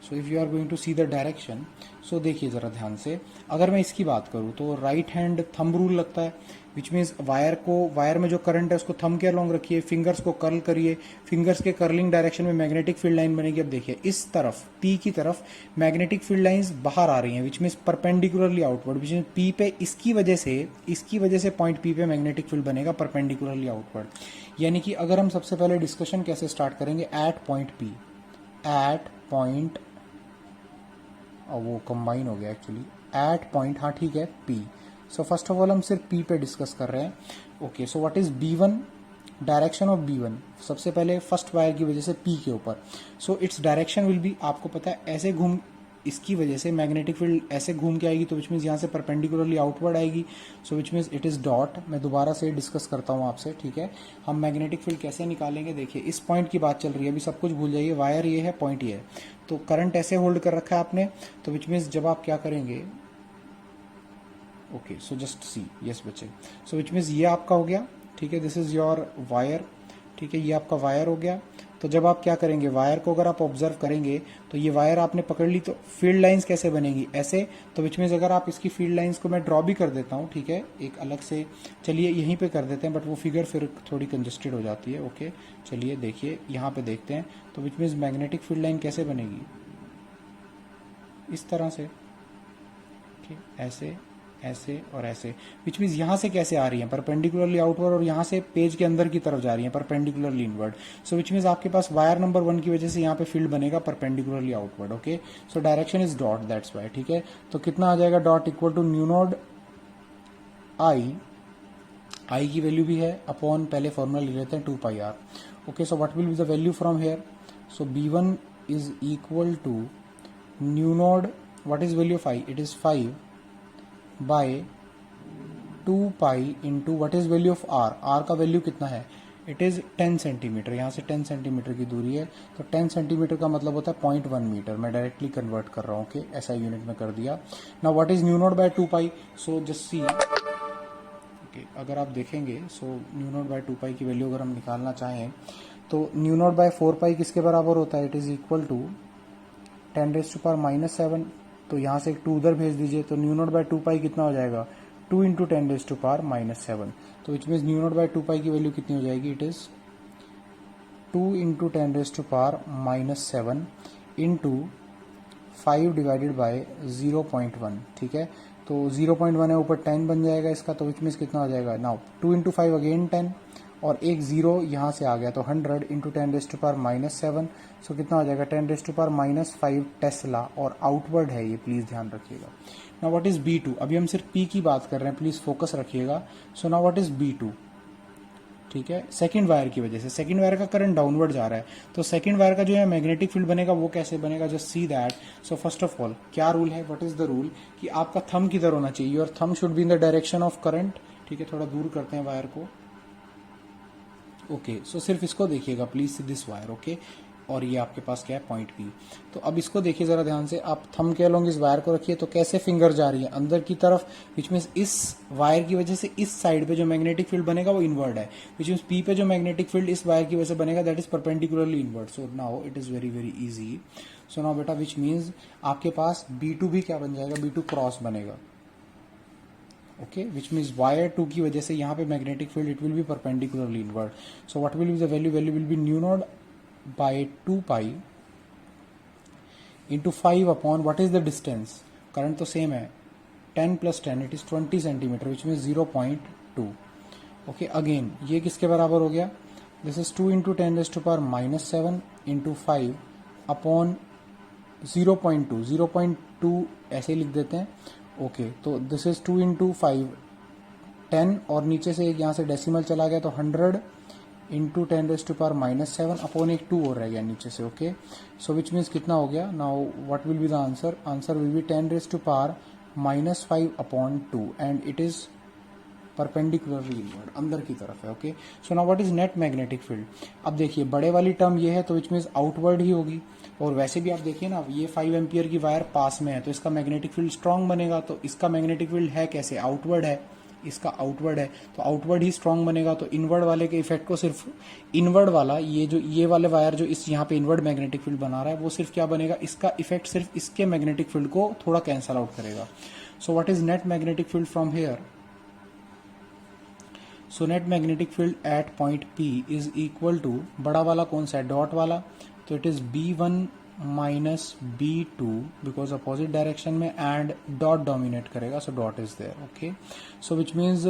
so if you are going to see the direction, so देखिए जरा ध्यान से, अगर मैं इसकी बात करूं तो राइट हैंड थंब रूल लगता है, विच मीन्स वायर में जो करंट है उसको थंब के अलोंग रखिए, फिंगर्स को कर्ल करिए, फिंगर्स के कर्लिंग डायरेक्शन में मैग्नेटिक फील्ड लाइन बनेगी। अब देखिए इस तरफ पी की तरफ मैग्नेटिक फील्ड लाइंस बाहर आ रही हैं, which means perpendicularly outward, which means P पे इसकी वजह से पॉइंट पी पे मैग्नेटिक फील्ड बनेगा परपेंडिकुलरली आउटवर्ड। यानी कि अगर हम सबसे पहले डिस्कशन कैसे स्टार्ट करेंगे, at point P, at point, वो कंबाइन हो गया एक्चुअली, एट पॉइंट, हाँ ठीक है, P. So first of all हम सिर्फ पी पे डिस्कस कर रहे हैं। Okay, so what is B1, direction of B1, सबसे पहले फर्स्ट वायर की वजह से पी के ऊपर, so its direction will B, आपको पता है ऐसे घूम, इसकी वजह से मैग्नेटिक फील्ड ऐसे घूम के आएगी, तो विच मीन्स यहाँ से परपेंडिकुलरली आउटवर्ड आएगी, so which means it is dot. मैं दोबारा से डिस्कस करता हूँ आपसे, ठीक है। हम मैग्नेटिक फील्ड कैसे निकालेंगे, देखिए इस पॉइंट की बात चल रही है, अभी सब कुछ भूल जाइए, वायर ये है, पॉइंट ये है, तो करंट ऐसे होल्ड कर रखा है आपने, तो विच मीन्स जब आप क्या करेंगे, ओके, सो जस्ट सी, यस बच्चे, सो विच मीन्स ये आपका हो गया, ठीक है, दिस इज योर वायर, ठीक है, ये आपका वायर हो गया। तो जब आप क्या करेंगे, वायर को अगर आप ऑब्जर्व करेंगे तो ये वायर आपने पकड़ ली, तो फील्ड लाइंस कैसे बनेगी, ऐसे, तो विच मीन्स अगर आप इसकी फील्ड लाइंस को मैं ड्रॉ भी कर देता हूँ, ठीक है, एक अलग से, चलिए यहीं पे कर देते हैं, बट वो फिगर फिर थोड़ी कंजस्टेड हो जाती है। ओके, चलिए देखिए यहाँ पे देखते हैं, तो which means magnetic field line कैसे बनेगी, इस तरह से, ठीक, ऐसे, ऐसे और ऐसे, विच मीन्स यहाँ से कैसे आ रही है, परपेंडिकुलरली आउटवर्ड, और यहाँ से पेज के अंदर की तरफ जा रही है perpendicularly inward, so which means आपके पास वायर नंबर 1 की वजह से यहाँ पे फील्ड बनेगा perpendicularly outward. Okay, so direction is dot, that's why, ठीक है। तो कितना आ जाएगा, dot equal to mu naught I की वैल्यू भी है अपॉन, पहले फॉर्मूला ले लेते हैं 2πr। Okay, so what will be the value from here, so B1 is equal to mu naught, what is value of I, it is 5 by 2 into what is value of R, R का वैल्यू कितना है, it is 10 centimetre, यहाँ से 10 centimetre की दूरी है, तो 10 सेंटीमीटर का मतलब होता है 0.1 मीटर, मैं डायरेक्टली कन्वर्ट कर रहा हूँ, ओके, ऐसा यूनिट में कर दिया। Now what is mu naught by 2π, so just see, okay, अगर आप देखेंगे, सो न्यू नोट बाय 2π की वैल्यू अगर हम निकालना चाहें, तो न्यू नोट बाय 4π किसके बराबर होता है, इट इज इक्वल टू 10⁻⁻⁷, तो यहाँ से एक 2 उधर भेज दीजिए, तो न्यू नोट बाय 2π कितना हो जाएगा, 2 इंटू 10⁻⁻⁷, तो which means mu naught by 2π की वैल्यू कितनी हो जाएगी, it is 2 into 10⁻⁻⁷ into 5 divided by 0.1, ठीक है, तो 0.1 है, ऊपर 10 बन जाएगा इसका, तो विच मीन्स कितना हो जाएगा, नाउ 2 इंटू 5 अगेन 10, और एक जीरो यहाँ से आ गया, तो 100 इंटू 10⁻⁷, सो कितना हो जाएगा, 10⁻⁵ टेस्ला, और आउटवर्ड है ये, प्लीज ध्यान रखिएगा। नाउ व्हाट इज B2, अभी हम सिर्फ P की बात कर रहे हैं, प्लीज फोकस रखिएगा। सो नाउ व्हाट इज B2, ठीक है, सेकंड वायर की वजह से, सेकंड वायर का करंट डाउनवर्ड जा रहा है, तो सेकंड वायर का जो है मैग्नेटिक फील्ड बनेगा, वो कैसे बनेगा, just see that. So first of all क्या रूल है, व्हाट इज द रूल, कि आपका थंब किधर होना चाहिए, your thumb should be in the direction of current, ठीक है, थोड़ा दूर करते हैं वायर को। ओके, सो सिर्फ इसको देखिएगा प्लीज, दिस वायर, ओके, और ये आपके पास क्या है, पॉइंट P। तो अब इसको देखिए जरा ध्यान से, आप थंब के अलोंग इस वायर को रखिए, तो कैसे फिंगर जा रही है अंदर की तरफ, विच मीन्स इस वायर की वजह से इस साइड पे जो मैग्नेटिक फील्ड बनेगा वो इनवर्ड है, विच मीन्स P पे जो मैग्नेटिक फील्ड इस वायर की वजह से बनेगा, that is perpendicularly inward. So now it is very very easy. So now बेटा, विच मीन्स आपके पास B2 भी क्या बन जाएगा, B2 क्रॉस बनेगा, ओके, विच मीन्स वायर 2 की वजह से यहाँ पे magnetic field it will be perpendicularly inward. So what will be the value, value will be mu naught by 2π into 5 upon what is the distance, current तो same है, 10 + 10 it is 20 centimetre, which means 0.2। Okay, again ये किसके बराबर हो गया, this is 2 into 10⁻⁷ into 5 upon 0.2, 0.2 ऐसे लिख देते हैं। ओके, तो दिस इज 2 इंटू 5 10, और नीचे से एक यहाँ से डेसिमल चला गया, तो 100 इंटू 10⁻⁷ अपॉन एक 2 और रह गया नीचे से। ओके, सो विच मीन्स कितना हो गया, now what will be the answer, answer will be 10⁻⁻⁵ upon 2, and it is perpendicularly inward, अंदर की तरफ है। Okay, so now what is net magnetic field. अब देखिए बड़े वाली टर्म ये है तो विच मीन्स आउटवर्ड ही होगी, और वैसे भी आप देखिए ना ये 5 एम्पियर की वायर पास में है तो इसका मैग्नेटिक फील्ड स्ट्रांग बनेगा, तो इसका मैग्नेटिक फील्ड है कैसे, आउटवर्ड है, इसका आउटवर्ड है तो आउटवर्ड ही स्ट्रांग बनेगा। तो इनवर्ड वाले के इफेक्ट को सिर्फ इनवर्ड वाला, ये जो ये वाले वायर जो इस यहाँ पे इनवर्ड मैग्नेटिक फील्ड बना रहा है वो सिर्फ क्या बनेगा, इसका इफेक्ट सिर्फ इसके मैग्नेटिक फील्ड को थोड़ा कैंसल आउट करेगा। So what is net magnetic field from here. So net magnetic field at point P is equal to, बड़ा वाला कौन सा है, डॉट वाला, तो it is B1 minus B2 because opposite direction में, एंड डॉट डोमिनेट करेगा, so dot is there. Okay, so which means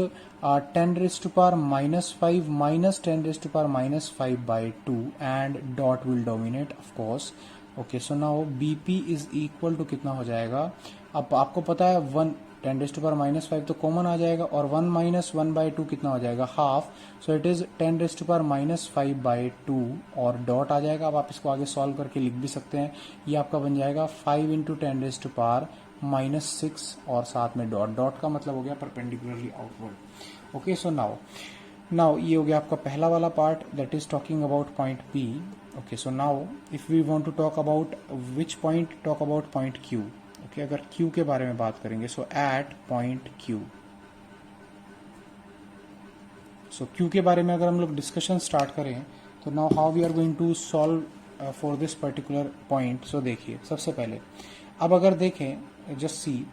10⁻⁻5 minus 10⁻⁻5 by 2 and dot will dominate of course. Okay, so now BP is equal to कितना हो जाएगा, अब आपको पता है 10⁻⁻5 तो कॉमन आ जाएगा, और 1 माइनस 1 बाई 2 कितना हो जाएगा, half, so it is 10⁻⁻5 by 2 और डॉट आ जाएगा। अब आप इसको आगे सॉल्व करके लिख भी सकते हैं, ये आपका बन जाएगा 5 इंटू 10⁻⁻6 और साथ में डॉट, डॉट का मतलब हो गया perpendicularly outward. Okay, so now ये हो गया आपका पहला वाला part, that is talking about point P। Okay, so now if we want to talk about which point, talk about point Q। Okay, अगर Q के बारे में बात करेंगे, so at point Q, so Q के बारे में अगर हम लोग डिस्कशन स्टार्ट करें तो now how we are going to solve for this particular point. So देखिए सबसे पहले, अब अगर देखें जस्ट सी,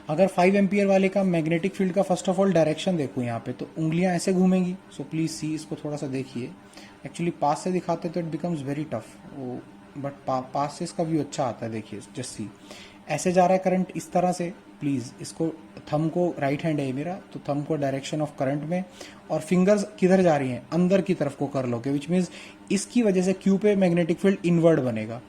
अगर 5 एम्पियर वाले का मैग्नेटिक फील्ड का फर्स्ट ऑफ ऑल डायरेक्शन देखो यहाँ पे, तो उंगलियां ऐसे घूमेंगी। सो प्लीज सी, इसको थोड़ा सा देखिए, एक्चुअली पास से दिखाते तो इट बिकम्स वेरी टफ, वो बट पास से इसका व्यू अच्छा आता है। देखिए जस्ट सी, ऐसे जा रहा है करंट इस तरह से, प्लीज इसको, थम को, राइट हैंड है मेरा, तो थम को डायरेक्शन ऑफ करंट में, और फिंगर्स किधर जा रही हैं, अंदर की तरफ को कर लोगे, विच मीन्स इसकी वजह से Q पे मैग्नेटिक फील्ड इनवर्ड बनेगा।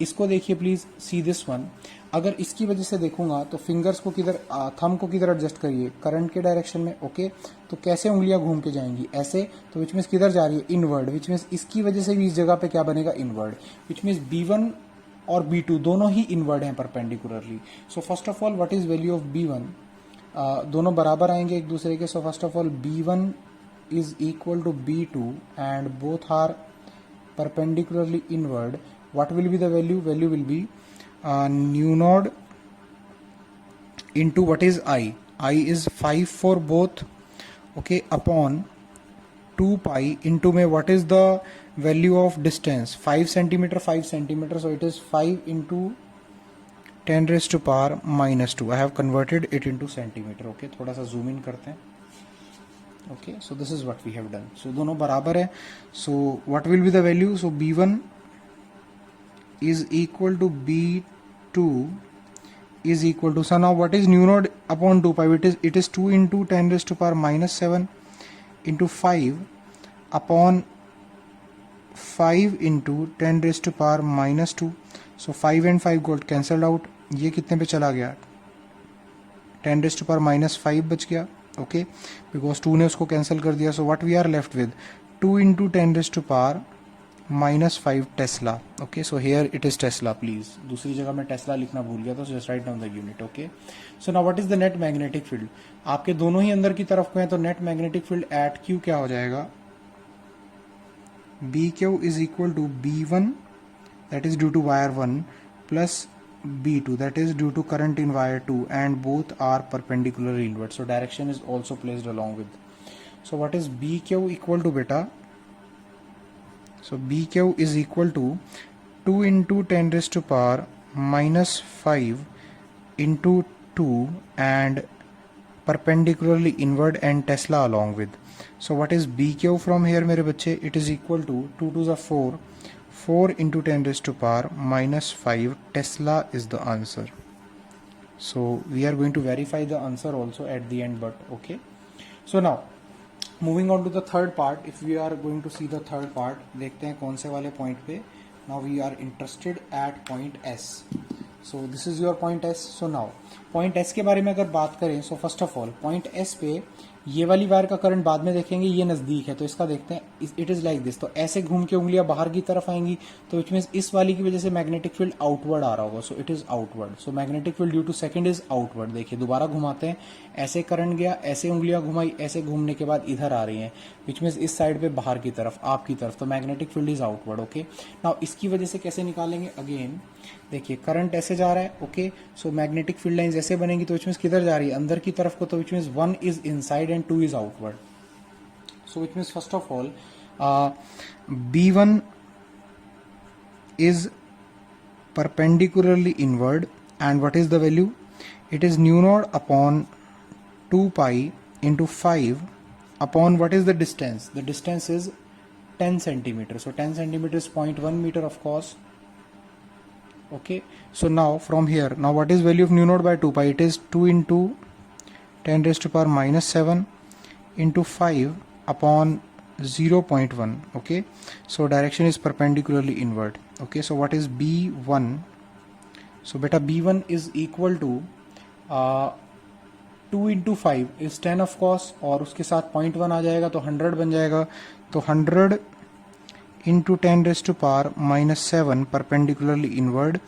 इसको देखिए प्लीज, सी दिस वन, अगर इसकी वजह से देखूंगा तो फिंगर्स को किधर, थम को किधर एडजस्ट करिए, करंट के डायरेक्शन में। ओके, तो कैसे उंगलियां घूम के जाएंगी, ऐसे, तो विच मीन्स किधर जा रही है, इनवर्ड, विच मीन्स इसकी वजह से भी इस जगह पे क्या बनेगा, इनवर्ड, विच मीन्स B1 और B2 दोनों ही इनवर्ड हैं perpendicularly. So first of all what is value of B1, दोनों बराबर आएंगे एक दूसरे के। So first of all B1 is equal to B2 and both are perpendicularly inward. What will be the value? Value will be nu node into what is I. I is 5 for both. Okay, upon 2 pi into में what is the value of distance? 5 centimeter, 5 centimeter. So it is 5 into 10 raised to power minus 2. I have converted it into centimeter. Okay, थोड़ा सा zoom in करते हैं। Okay, so this is what we have done. So दोनों बराबर है, so what will be the value? So B1 is equal to B2 is equal to, so now what is nu node upon 2 pi, it is 2 into 10 raised to power minus 7 into 5 upon 5 into 10 raised to power minus 2. So 5 and 5 got cancelled out, ये कितने पे चला गया, 10 raised to power minus 5 बच गया। Okay, because 2 ने उसको cancel कर दिया। So what we are left with, 2 into 10 raise to power minus 5 tesla. Okay, so here it is tesla, please दूसरी जगह मैं टेस्ला लिखना भूल गया था, so just write down the unit. Okay, so now what is the net magnetic field, आपके दोनों ही अंदर की तरफ को हैं, तो net magnetic field at Q क्या हो जाएगा, BQ is equal to B1 that is due to wire 1 plus B2 that is due to current in wire 2 and both are perpendicularly inward, so direction is also placed along with. So what is BQ equal to beta, so BQ is equal to 2 into 10 raised to power minus 5 into 2 and perpendicularly inward and Tesla along with. So what is BQ from here मेरे बच्चे, it is equal to 2 to the 4 into 10 raised to power minus 5 Tesla is the answer. So we are going to verify the answer also at the end, but okay. So now moving on to the third part, if we are going to see the third part, देखते हैं कौन से वाले point पे। Now we are interested at point S. So this is your point S. So now point S के बारे में अगर बात करें, सो first of all point S पे ये वाली वायर का करंट बाद में देखेंगे, ये नजदीक है तो इसका देखते हैं, इट इज लाइक दिस, तो ऐसे घूम के उंगलियां बाहर की तरफ आएंगी, तो विच मीन्स इस वाली की वजह से मैग्नेटिक फील्ड आउटवर्ड आ रहा होगा, so it is outward, so magnetic field due to second is outward. देखिए दोबारा घुमाते हैं, ऐसे करंट गया, ऐसे उंगलियां घुमाई, ऐसे घूमने के बाद इधर आ रही हैं, विच मीन्स इस साइड पे बाहर की तरफ, आपकी तरफ, तो magnetic field is outward. Okay, now इसकी वजह से कैसे निकालेंगे, अगेन देखिए करंट ऐसे जा रहा है, ओके, सो मैग्नेटिक फील्ड लाइंस ऐसे बनेंगी, तो विच मीन्स किधर जा रही है, अंदर की तरफ को, तो which means 1 is inside and 2 is outward. So which means first of all, B1 is perpendicularly inward, and what is the value? It is nu naught upon 2 pi into 5 upon what is the distance? The distance is 10 centimeter. So 10 centimeter is 0.1 meter, of course. Okay. So now from here, now what is value of nu naught by 2 pi? It is 2 into 10 raised to power minus 7 into 5 upon 0.1. okay, so direction is perpendicularly inward. okay, so what is B1? so beta B1 is equal to 2 into 5 is 10 of course, और उसके साथ 0.1 आ जाएगा तो 100 बन जाएगा, तो 100 into 10 raised to power minus 7 perpendicularly inward,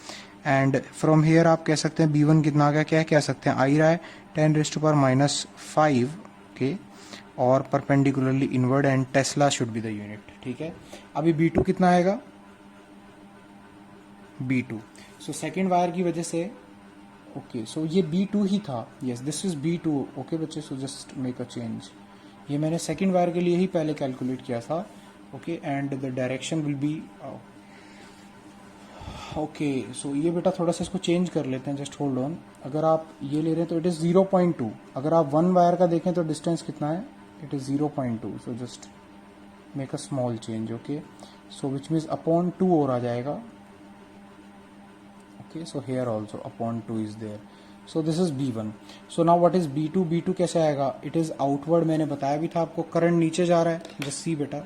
and from here आप कह सकते हैं B1 कितना आ गया, क्या कह सकते हैं, आ ही रहा है 10 raised to power minus 5, okay, और perpendicularly inward, and Tesla should be the unit. ठीक है, अभी B2 कितना आएगा, B2, सो सेकेंड वायर की वजह से, ओके, सो ये B2 ही था, yes this is B2। Okay बच्चे, so just make a change, ये मैंने सेकेंड वायर के लिए ही पहले कैलकुलेट किया था। Okay, and the direction will be, okay, so ये बेटा थोड़ा सा इसको चेंज कर लेते हैं, जस्ट होल्ड ऑन। अगर आप ये ले रहे हैं तो इट इज 0.2, अगर आप वन वायर का देखें तो डिस्टेंस कितना है, it is 0.2, so just make a small change. okay, so which means upon 2 और आ जाएगा, okay, so here also upon 2 is there, so this is B1. so now what is B2? B2 कैसे आएगा, it is outward, मैंने बताया भी था आपको, current नीचे जा रहा है, just see बेटा,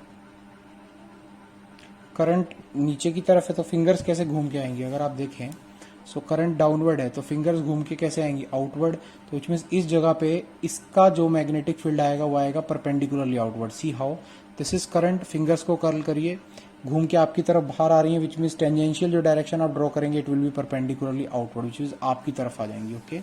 करंट नीचे की तरफ है तो फिंगर्स कैसे घूम के आएंगी, अगर आप देखें, सो करंट डाउनवर्ड है तो फिंगर्स घूम के कैसे आएंगी, आउटवर्ड, तो विच मीन्स इस जगह पे इसका जो मैग्नेटिक फील्ड आएगा वो आएगा perpendicularly outward. See how, this is current, fingers को कर्ल करिए, घूम के आपकी तरफ बाहर आ रही है, विच मीन्स टेंजेंशियल जो डायरेक्शन आप ड्रॉ करेंगे it will be perpendicularly outward, which is आपकी तरफ आ जाएंगी। ओके,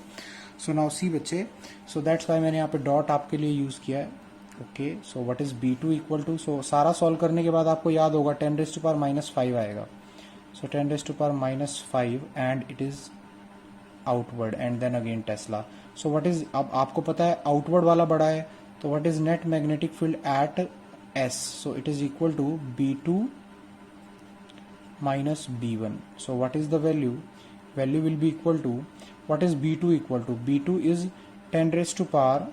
सो नाउ सी बच्चे, सो दैट्स वाई मैंने यहाँ पे डॉट आपके लिए यूज किया है। Okay, so what is B2 equal to, so सारा सॉल्व करने के बाद आपको याद होगा 10 raised to power minus 5 आएगा, so 10 raised to power minus 5 and it is outward and then again Tesla. so what is, अब आपको पता है outward वाला बड़ा है, तो what is net magnetic field at S? so it is equal to B2 minus B1. so what is the value? Value will be equal to, what is B2 equal to? B2 is 10 raised to power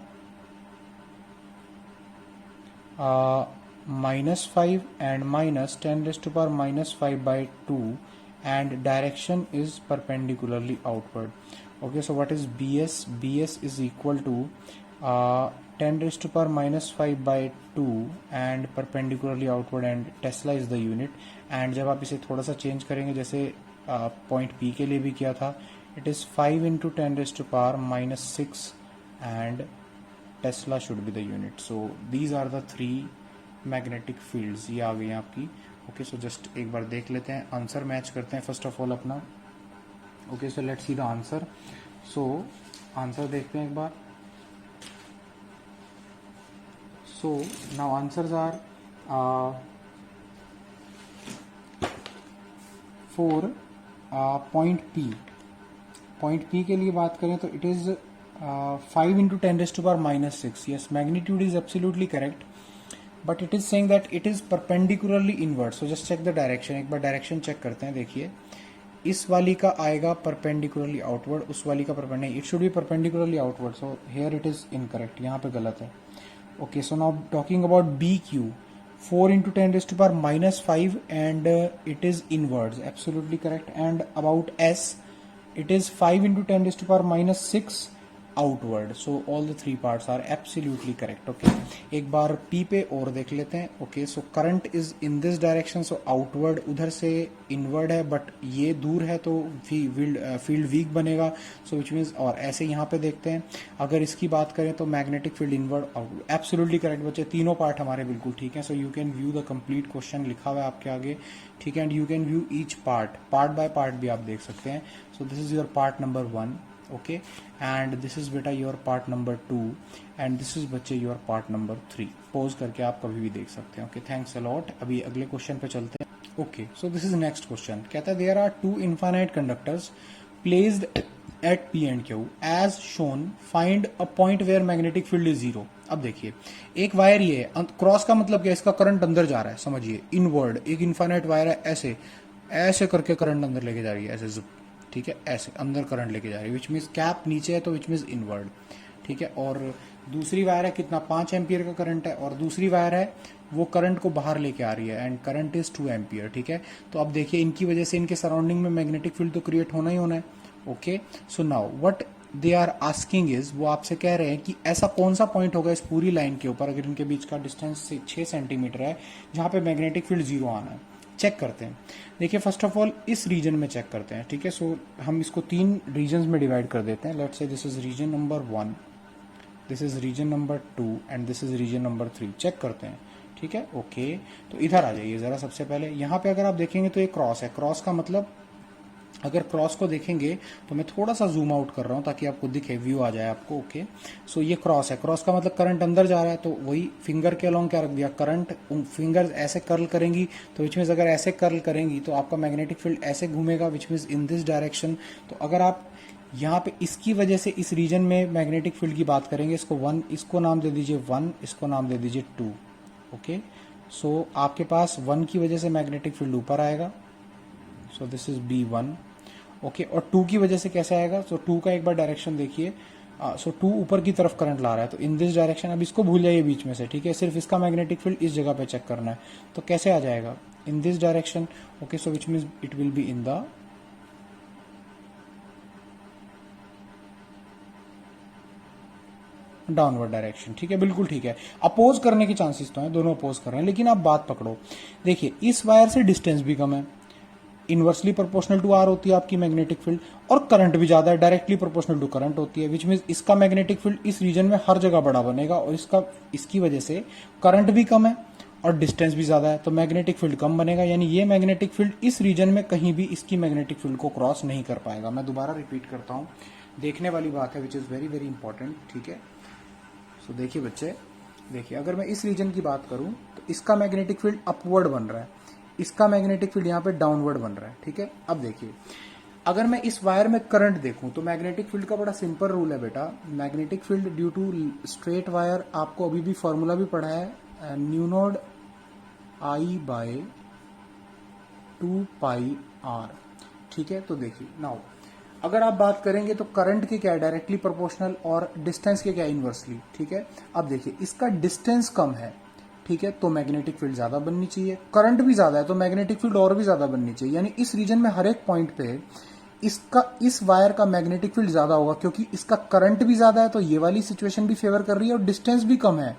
minus 5 and minus 10 raised to power minus 5 by 2, and direction is perpendicularly outward. okay, so what is BS? BS is equal to 10 raised to power minus 5 by 2 and perpendicularly outward, and Tesla is the unit. and जब आप इसे थोड़ा सा change करेंगे, जैसे point P के लिए भी किया था, it is 5 into 10 raised to power minus 6 and Tesla should be the unit. so these are the three magnetic fields, ये आ गई आपकी। ओके, सो जस्ट एक बार देख लेते हैं, आंसर मैच करते हैं फर्स्ट ऑफ ऑल अपना। Okay, so let's see the answer. So answer देखते हैं एक बार। So now answers are for point P। Point P के लिए बात करें तो it is 5 into 10 raised to power minus 6. yes, magnitude is absolutely correct, but it is saying that it is perpendicularly inward. so just check the direction, एक बार direction check करते हैं। देखिए इस वाली का आएगा परपेंडिकुलरली आउटवर्ड, उस वाली का perpendicular, it should be perpendicularly outward, so here it is incorrect, यहाँ पे गलत है। Okay, so now talking about BQ, 4 into 10 raised to power minus 5 and it is inwards, absolutely correct. and about S, it is 5 into 10 raised to power minus 6 outward. So all the three parts are absolutely correct. Okay, एक बार P पे और देख लेते हैं. Okay, so current is in this direction, so outward उधर से inward है, बट ये दूर है तो फील्ड वीक बनेगा. सो विच मीन्स, और ऐसे यहाँ पे देखते हैं, अगर इसकी बात करें तो magnetic field inward outward. Absolutely correct बच्चे, तीनों पार्ट हमारे बिल्कुल ठीक है. So you can view the complete question लिखा हुआ है आपके आगे, ठीक है, and you can view each part by part भी आप देख सकते हैं. So this is your part number 1. Okay, and this is बेटा your part number 2, and this is बच्चे योर पार्ट नंबर 3. पॉज करके आप कभी भी देख सकते हैं. Okay, thanks a lot. अभी अगले क्वेश्चन पे चलते हैं. Okay, so this is next question. कहता है there are two infinite conductors placed at P and Q as shown, find a point where magnetic field is 0. अब देखिए, एक वायर ये है, क्रॉस का मतलब क्या है, इसका करंट अंदर जा रहा है, समझिए, इनवर्ड. एक इनफाइनाइट वायर है, ऐसे ऐसे करके करंट अंदर लेके जा रही है, ऐसे, ठीक है, ऐसे अंदर करंट लेके जा रही है, विच मीन्स कैप नीचे है तो विच मीन्स इनवर्ड, ठीक है. और दूसरी वायर है, कितना, 5 एम्पियर का करंट है, और दूसरी वायर है वो करंट को बाहर लेके आ रही है, एंड करंट इज 2 एम्पियर, ठीक है. तो अब देखिए, इनकी वजह से इनके सराउंडिंग में मैग्नेटिक फील्ड तो क्रिएट होना ही होना है. Okay, so now what they are asking is, वो आपसे कह रहे हैं कि ऐसा कौन सा पॉइंट होगा इस पूरी लाइन के ऊपर, अगर इनके बीच का डिस्टेंस 6 सेंटीमीटर है, जहां पे मैग्नेटिक फील्ड 0 आना है. चेक करते हैं. देखिए, फर्स्ट ऑफ ऑल इस रीजन में चेक करते हैं, ठीक है. सो हम इसको 3 रीजन में डिवाइड कर देते हैं. Let's say this is region number 1, this is region number 2, and this is region number 3. Check करते हैं, ठीक है. ओके, तो इधर आ जाइए जरा. सबसे पहले यहाँ पे अगर आप देखेंगे तो ये क्रॉस है. क्रॉस का मतलब, अगर क्रॉस को देखेंगे तो मैं थोड़ा सा जूम आउट कर रहा हूं ताकि आपको दिखे, व्यू आ जाए आपको. ओके, सो ये क्रॉस है. क्रॉस का मतलब करंट अंदर जा रहा है, तो वही फिंगर के अलोंग क्या रख दिया, करंट. फिंगर ऐसे कर्ल करेंगी तो विच मीन्स, अगर ऐसे कर्ल करेंगी तो आपका मैग्नेटिक फील्ड ऐसे घूमेगा, which means in this direction. तो अगर आप यहाँ पे इसकी वजह से इस रीजन में मैग्नेटिक फील्ड की बात करेंगे, इसको 1, इसको नाम दे दीजिए 1, इसको नाम दे दीजिए 2. ओके, सो आपके पास 1 की वजह से मैग्नेटिक फील्ड ऊपर आएगा, सो दिस इज B1. ओके, और 2 की वजह से कैसे आएगा, सो 2 का एक बार डायरेक्शन देखिए. सो 2 ऊपर की तरफ करंट ला रहा है, तो इन दिस डायरेक्शन. अब इसको भूल जाइए बीच में से, ठीक है, सिर्फ इसका मैग्नेटिक फील्ड इस जगह पे चेक करना है. तो कैसे आ जाएगा, इन this direction. Okay, so which means it will be in the downward direction, ठीक है, बिल्कुल ठीक है. अपोज करने के चांसेस तो हैं, दोनों अपोज कर रहे हैं, लेकिन आप बात पकड़ो. देखिए, इस वायर से डिस्टेंस भी कम है, इनवर्सली प्रोपोर्शनल टू आर होती है आपकी मैग्नेटिक फील्ड, और करंट भी ज्यादा है, डायरेक्टली प्रोपोर्शनल टू करंट होती है, विच मीन्स इसका मैग्नेटिक फील्ड इस रीजन में हर जगह बड़ा बनेगा, और इसकी वजह से करंट भी कम है और डिस्टेंस भी ज्यादा है, तो मैग्नेटिक फील्ड कम बनेगा. यानी ये मैग्नेटिक फील्ड इस रीजन में कहीं भी इसकी मैग्नेटिक फील्ड को क्रॉस नहीं कर पाएगा. मैं दोबारा रिपीट करता हूं, देखने वाली बात है, which is very very important, ठीक है. सो देखिए बच्चे, देखिए, अगर मैं इस रीजन की बात करूं तो इसका मैग्नेटिक फील्ड अपवर्ड बन रहा है, इसका मैग्नेटिक फील्ड यहाँ पे डाउनवर्ड बन रहा है, ठीक है. अब देखिए, अगर मैं इस वायर में करंट देखूं तो मैग्नेटिक फील्ड का बड़ा सिंपल रूल है बेटा. Magnetic field due to straight wire, आपको अभी भी फॉर्मूला भी पढ़ा है, न्यू नोड I/2πr, ठीक है. तो देखिए, नाउ अगर आप बात करेंगे तो करंट के क्या है, डायरेक्टली प्रोपोर्शनल, और डिस्टेंस के क्या है, इनवर्सली, ठीक है. अब देखिए, इसका डिस्टेंस कम है, ठीक है, तो मैग्नेटिक फील्ड ज्यादा बननी चाहिए. करंट भी ज्यादा है तो मैग्नेटिक फील्ड और भी ज्यादा बननी चाहिए. यानी इस रीजन में हर एक पॉइंट पे इसका, इस वायर का मैग्नेटिक फील्ड ज्यादा होगा, क्योंकि इसका करंट भी ज्यादा है, तो ये वाली सिचुएशन भी फेवर कर रही है, और डिस्टेंस भी कम है.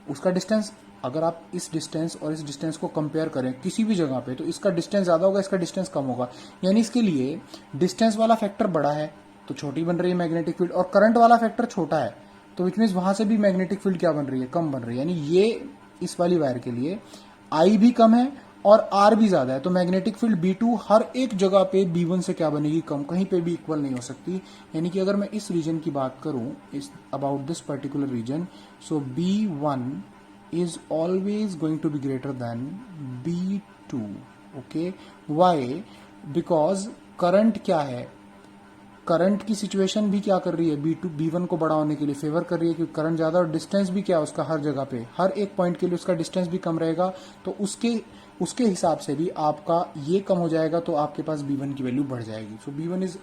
उसका डिस्टेंस, अगर आप इस डिस्टेंस और इस डिस्टेंस को कंपेयर करें किसी भी जगह पे, तो इसका डिस्टेंस ज्यादा होगा, इसका डिस्टेंस कम होगा. यानी इसके लिए डिस्टेंस वाला फैक्टर बड़ा है तो छोटी बन रही है मैग्नेटिक फील्ड, और करंट वाला फैक्टर छोटा है तो विच मीन्स वहां से भी मैग्नेटिक फील्ड क्या बन रही है, कम बन रही है. यानी ये इस वाली वायर के लिए I भी कम है और R भी ज्यादा है, तो मैग्नेटिक फील्ड B2 हर एक जगह पे B1 से क्या बनेगी, कम, कहीं पे भी इक्वल नहीं हो सकती. यानी कि अगर मैं इस रीजन की बात करूं, इस about this particular region, so B1 is always going to be greater than B2. Okay, why? Because current क्या है, करंट की सिचुएशन भी क्या कर रही है, B1 को बड़ा होने के लिए फेवर कर रही है, क्योंकि करंट ज्यादा, और डिस्टेंस भी क्या है उसका, हर जगह पे, हर एक पॉइंट के लिए उसका डिस्टेंस भी कम रहेगा, तो उसके हिसाब से भी आपका ये कम हो जाएगा, तो आपके पास B1 की वैल्यू बढ़ जाएगी. सो B1 is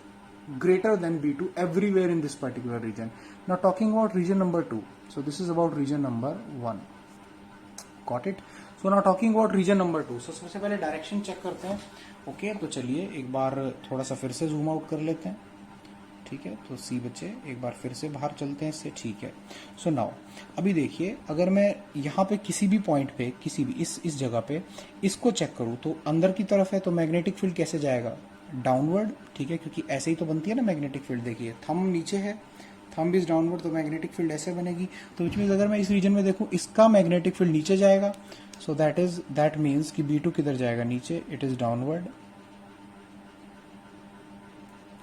greater than B2 everywhere in this particular region. Now talking about region number 2. So this is about region number 1. Got it? So now talking about region number 2. So सबसे पहले direction check करते हैं. Okay, तो चलिए एक बार थोड़ा सा फिर से जूम आउट कर लेते हैं. ठीक है, तो सी बचे, एक बार फिर से बाहर चलते हैं इससे, ठीक है। सो नाउ अभी देखिए, अगर मैं यहाँ पे किसी भी पॉइंट पे, किसी भी इस जगह पे इसको चेक करूँ तो अंदर की तरफ है, तो मैग्नेटिक फील्ड कैसे जाएगा, डाउनवर्ड, ठीक है, क्योंकि ऐसे ही तो बनती है ना मैग्नेटिक फील्ड। देखिए थंब नीचे है, थंब इज डाउनवर्ड, तो मैग्नेटिक फील्ड ऐसे बनेगी। तो विच मीन्स अगर मैं इस रीजन में देखूँ, इसका मैग्नेटिक फील्ड नीचे जाएगा, सो दैट मीन्स कि B2 किधर जाएगा, नीचे, इट इज डाउनवर्ड।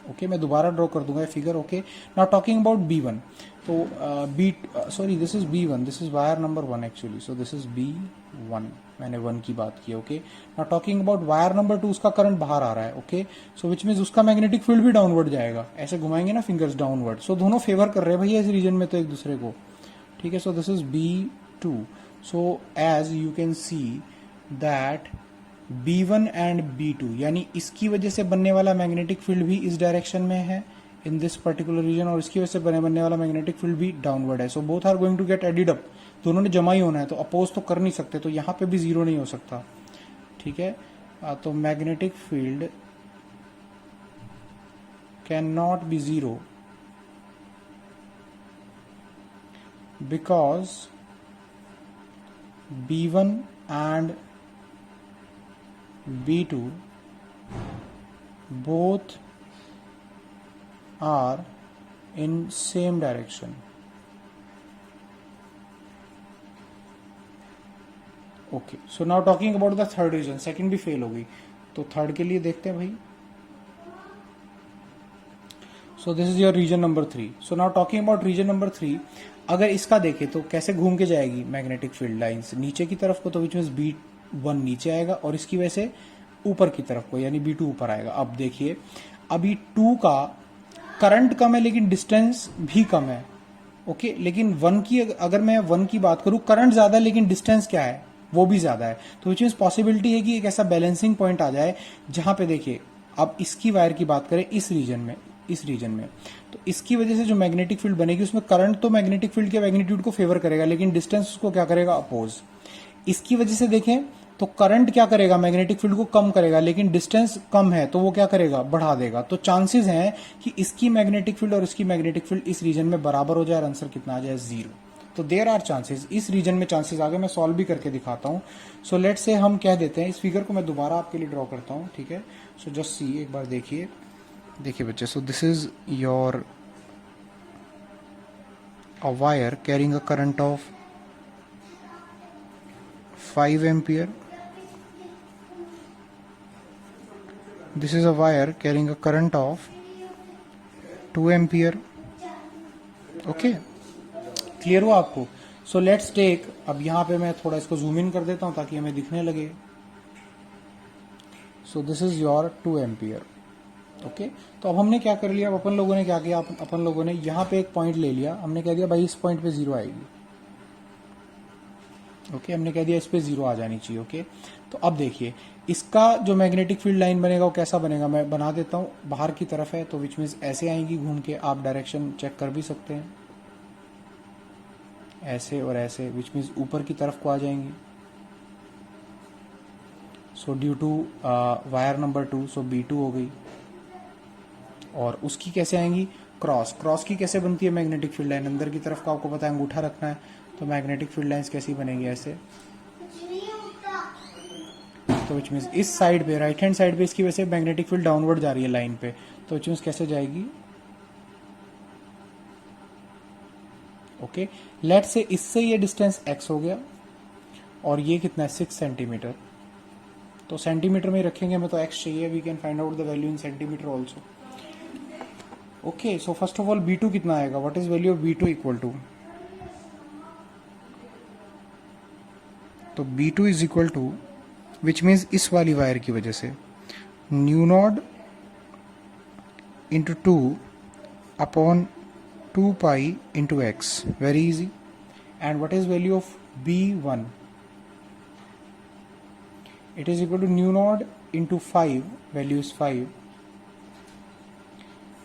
ओके, मैं दोबारा ड्रॉ कर दूंगा ये figure. Okay, now talking about B1, तो sorry this is B1, this is wire number 1 actually, so this is B1, मैंने 1 की बात की। Okay, now talking about wire number 2, उसका करंट बाहर आ रहा है। ओके, सो विच मीन्स उसका मैग्नेटिक फील्ड भी डाउनवर्ड जाएगा, ऐसे घुमाएंगे ना फिंगर्स डाउनवर्ड, सो दोनों फेवर कर रहे हैं भैया इस रीजन में तो एक दूसरे को, ठीक है। So this is B2, so as you can see that B1 and B2, यानी इसकी वजह से बनने वाला मैग्नेटिक फील्ड भी इस डायरेक्शन में है इन दिस पर्टिकुलर रीजन, और इसकी वजह से बनने वाला मैग्नेटिक फील्ड भी डाउनवर्ड है। So both are going to get added up, दोनों ने जमा ही होना है, तो अपोज तो कर नहीं सकते, तो यहाँ पे भी जीरो नहीं हो सकता, ठीक है। तो magnetic field can not be zero because B1 and B2 both are in same direction. Okay, so now talking about the third region, second भी फेल हो गई, तो थर्ड के लिए देखते हैं भाई। So this is your region number 3। So now talking about region number 3, अगर इसका देखें तो कैसे घूम के जाएगी मैग्नेटिक फील्ड लाइंस नीचे की तरफ को, तो विच मीन्स B1 नीचे आएगा, और इसकी वजह से ऊपर की तरफ को, यानी B2 ऊपर आएगा। अब देखिए, अभी 2 का करंट कम है लेकिन डिस्टेंस भी कम है। ओके, लेकिन 1 की, अगर मैं 1 की बात करूं, करंट ज्यादा है लेकिन डिस्टेंस क्या है, वो भी ज्यादा है, तो विच मीन्स पॉसिबिलिटी है कि एक ऐसा बैलेंसिंग पॉइंट आ जाए जहां पे देखिए, अब इसकी वायर की बात करें इस रीजन में, तो इसकी वजह से जो मैग्नेटिक फील्ड बनेगी, उसमें करंट तो मैग्नेटिक फील्ड के मैग्नीट्यूड को फेवर करेगा, लेकिन डिस्टेंस उसको क्या करेगा, अपोज। इसकी वजह से देखें तो करंट क्या करेगा, मैग्नेटिक फील्ड को कम करेगा, लेकिन डिस्टेंस कम है तो वो क्या करेगा, बढ़ा देगा। तो चांसेस हैं कि इसकी मैग्नेटिक फील्ड और इसकी मैग्नेटिक फील्ड इस रीजन में बराबर हो जाए और आंसर कितना आ जाए, 0। तो देयर आर चांसेस, इस रीजन में चांसेस आ गए। मैं सॉल्व भी करके दिखाता हूँ। सो लेट से हम कह देते हैं, इस फिगर को मैं दोबारा आपके लिए ड्रॉ करता हूँ, ठीक है। सो जस्ट सी, एक बार देखिए बच्चे, so this is your a wire carrying a current of 5 ampere. This is a wire carrying a current of 2 ampere. Okay, clear हुआ आपको? सो लेट्स टेक, अब यहाँ पे मैं थोड़ा इसको जूम इन कर देता हूँ ताकि हमें दिखने लगे। सो this is your 2 ampere. Okay, तो अब हमने क्या कर लिया, अब अपन लोगों ने क्या किया, अपन लोगों ने यहाँ पे एक पॉइंट ले लिया, हमने कह दिया भाई इस पॉइंट पे 0 आएगी। ओके, हमने कह दिया इस पे 0 आ जानी चाहिए। ओके, तो अब देखिए, इसका जो मैग्नेटिक फील्ड लाइन बनेगा वो कैसा बनेगा, मैं बना देता हूँ। बाहर की तरफ है तो विच मीन्स ऐसे आएंगी घूम के, आप डायरेक्शन चेक कर भी सकते हैं, ऐसे और ऐसे, विच मीन्स ऊपर की तरफ को आ जाएंगी। So due to wire number 2, so B2 हो गई। और उसकी कैसे आएंगी, क्रॉस की कैसे बनती है मैग्नेटिक फील्ड लाइन, अंदर की तरफ का आपको पता है, अंगूठा रखना है, तो मैग्नेटिक फील्ड लाइंस कैसी बनेगी, ऐसे। तो विच मीन्स इस साइड पे, राइट हैंड साइड पे इसकी वजह से मैग्नेटिक फील्ड डाउनवर्ड जा रही है लाइन पे, तो विच मीन्स कैसे जाएगी। ओके, लेट से इससे ये डिस्टेंस x हो गया और ये कितना है, 6 सेंटीमीटर। तो सेंटीमीटर में ही रखेंगे, हमें तो x चाहिए, we can find out the value in centimetre also. Okay, so first of all B2 कितना आएगा, what is value of B2 equal to, तो B2 is equal to, which means इस वाली वायर की वजह से mu naught into 2 upon 2 pi into x, very easy. And what is value of B1, it is equal to nu naught into 5, value is 5,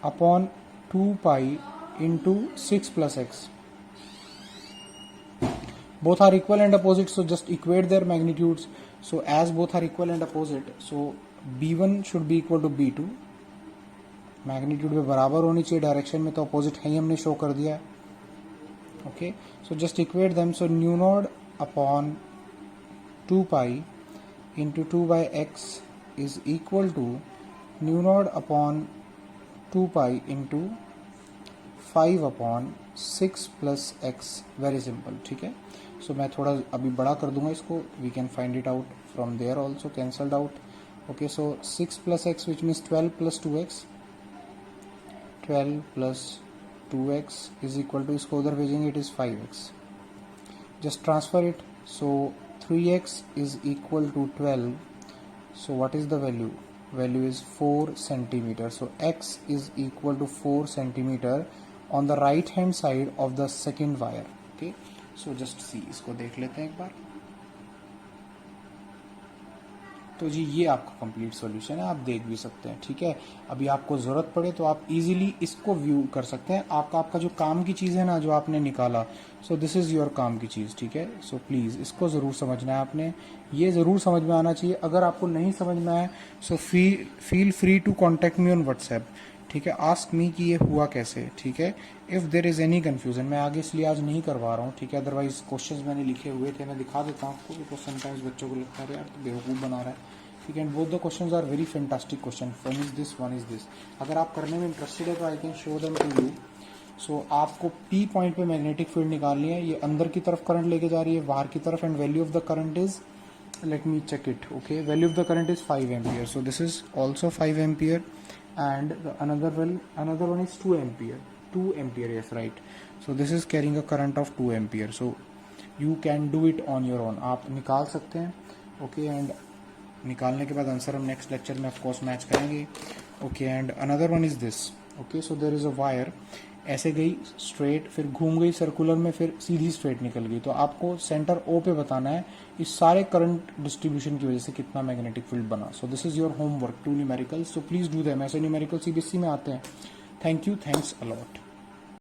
upon 2 pi into 6 plus x. Both are equal and opposite, so just equate their magnitudes. So as both are equal and opposite, so B1 should be equal to B2, magnitude में बराबर होनी चाहिए direction में, तो opposite है ही हमने show कर दिया है. Okay, so just equate them. So mu naught upon 2 pi into 2/x is equal to mu naught upon 2 pi into 5/6 plus x. Very simple. ठीक है, सो मैं थोड़ा अभी बड़ा कर दूंगा इसको. We can find it out from there also, cancelled out. Okay, so 6 plus x which means 12 plus 2x. 12 plus 2x is equal to, इसको उधर भेजेंगे, it is 5x. Just transfer it. So 3x is equal to 12. So what is the value? Value is 4 centimeter. So x is equal to 4 centimeter on the right hand side of the second wire. Okay, so just see, इसको देख लेते हैं एक बार. तो जी ये आपका complete solution है, आप देख भी सकते हैं. ठीक है, अभी आपको ज़रूरत पड़े तो आप इजीली इसको व्यू कर सकते हैं. आपका जो काम की चीज़ है ना, जो आपने निकाला, सो दिस इज़ योर काम की चीज़. ठीक है, सो प्लीज़ इसको ज़रूर समझना है आपने, ये ज़रूर समझ में आना चाहिए. अगर आपको नहीं समझ में आए so feel free to contact me on WhatsApp. ठीक है, आस्क मी कि ये हुआ कैसे. ठीक है, if there is any confusion. मैं आगे इसलिए आज नहीं करवा रहा हूँ. ठीक है, अदरवाइज क्वेश्चंस मैंने लिखे हुए थे, मैं दिखा देता हूँ आपको, बिकॉज समटाइम्स बच्चों को लगता है यार तो बेवकूफ़ बना रहा है. ठीक है, both the questions are very fantastic question. One is this, one is this. अगर आप करने में इंटरेस्टेड है तो I can show them to you. So आपको पी पॉइंट पे मैग्नेटिक फील्ड निकालनी है. ये अंदर की तरफ करंट लेके जा रही है, बाहर की तरफ. And value of the current is, let me check it. Okay, value of the current is 5 ampere. So this is also 5 ampere, and the another one is 2 ampere. 2 ampere, yes, right. So this is carrying a current of 2 ampere. So you can do it on your own. आप निकाल सकते हैं. Okay, and निकालने के बाद answer हम next lecture में of course match करेंगे. Okay, and another one is this. Okay, so there is a wire, ऐसे गई स्ट्रेट, फिर घूम गई सर्कुलर में, फिर सीधी स्ट्रेट निकल गई. तो आपको सेंटर ओ पे बताना है इस सारे करंट डिस्ट्रीब्यूशन की वजह से कितना मैग्नेटिक फील्ड बना. सो this is your homework, 2 numericals. So please do them. ऐसे न्यूमेरिकल सीबीएसई में आते हैं. Thank you, thanks a lot.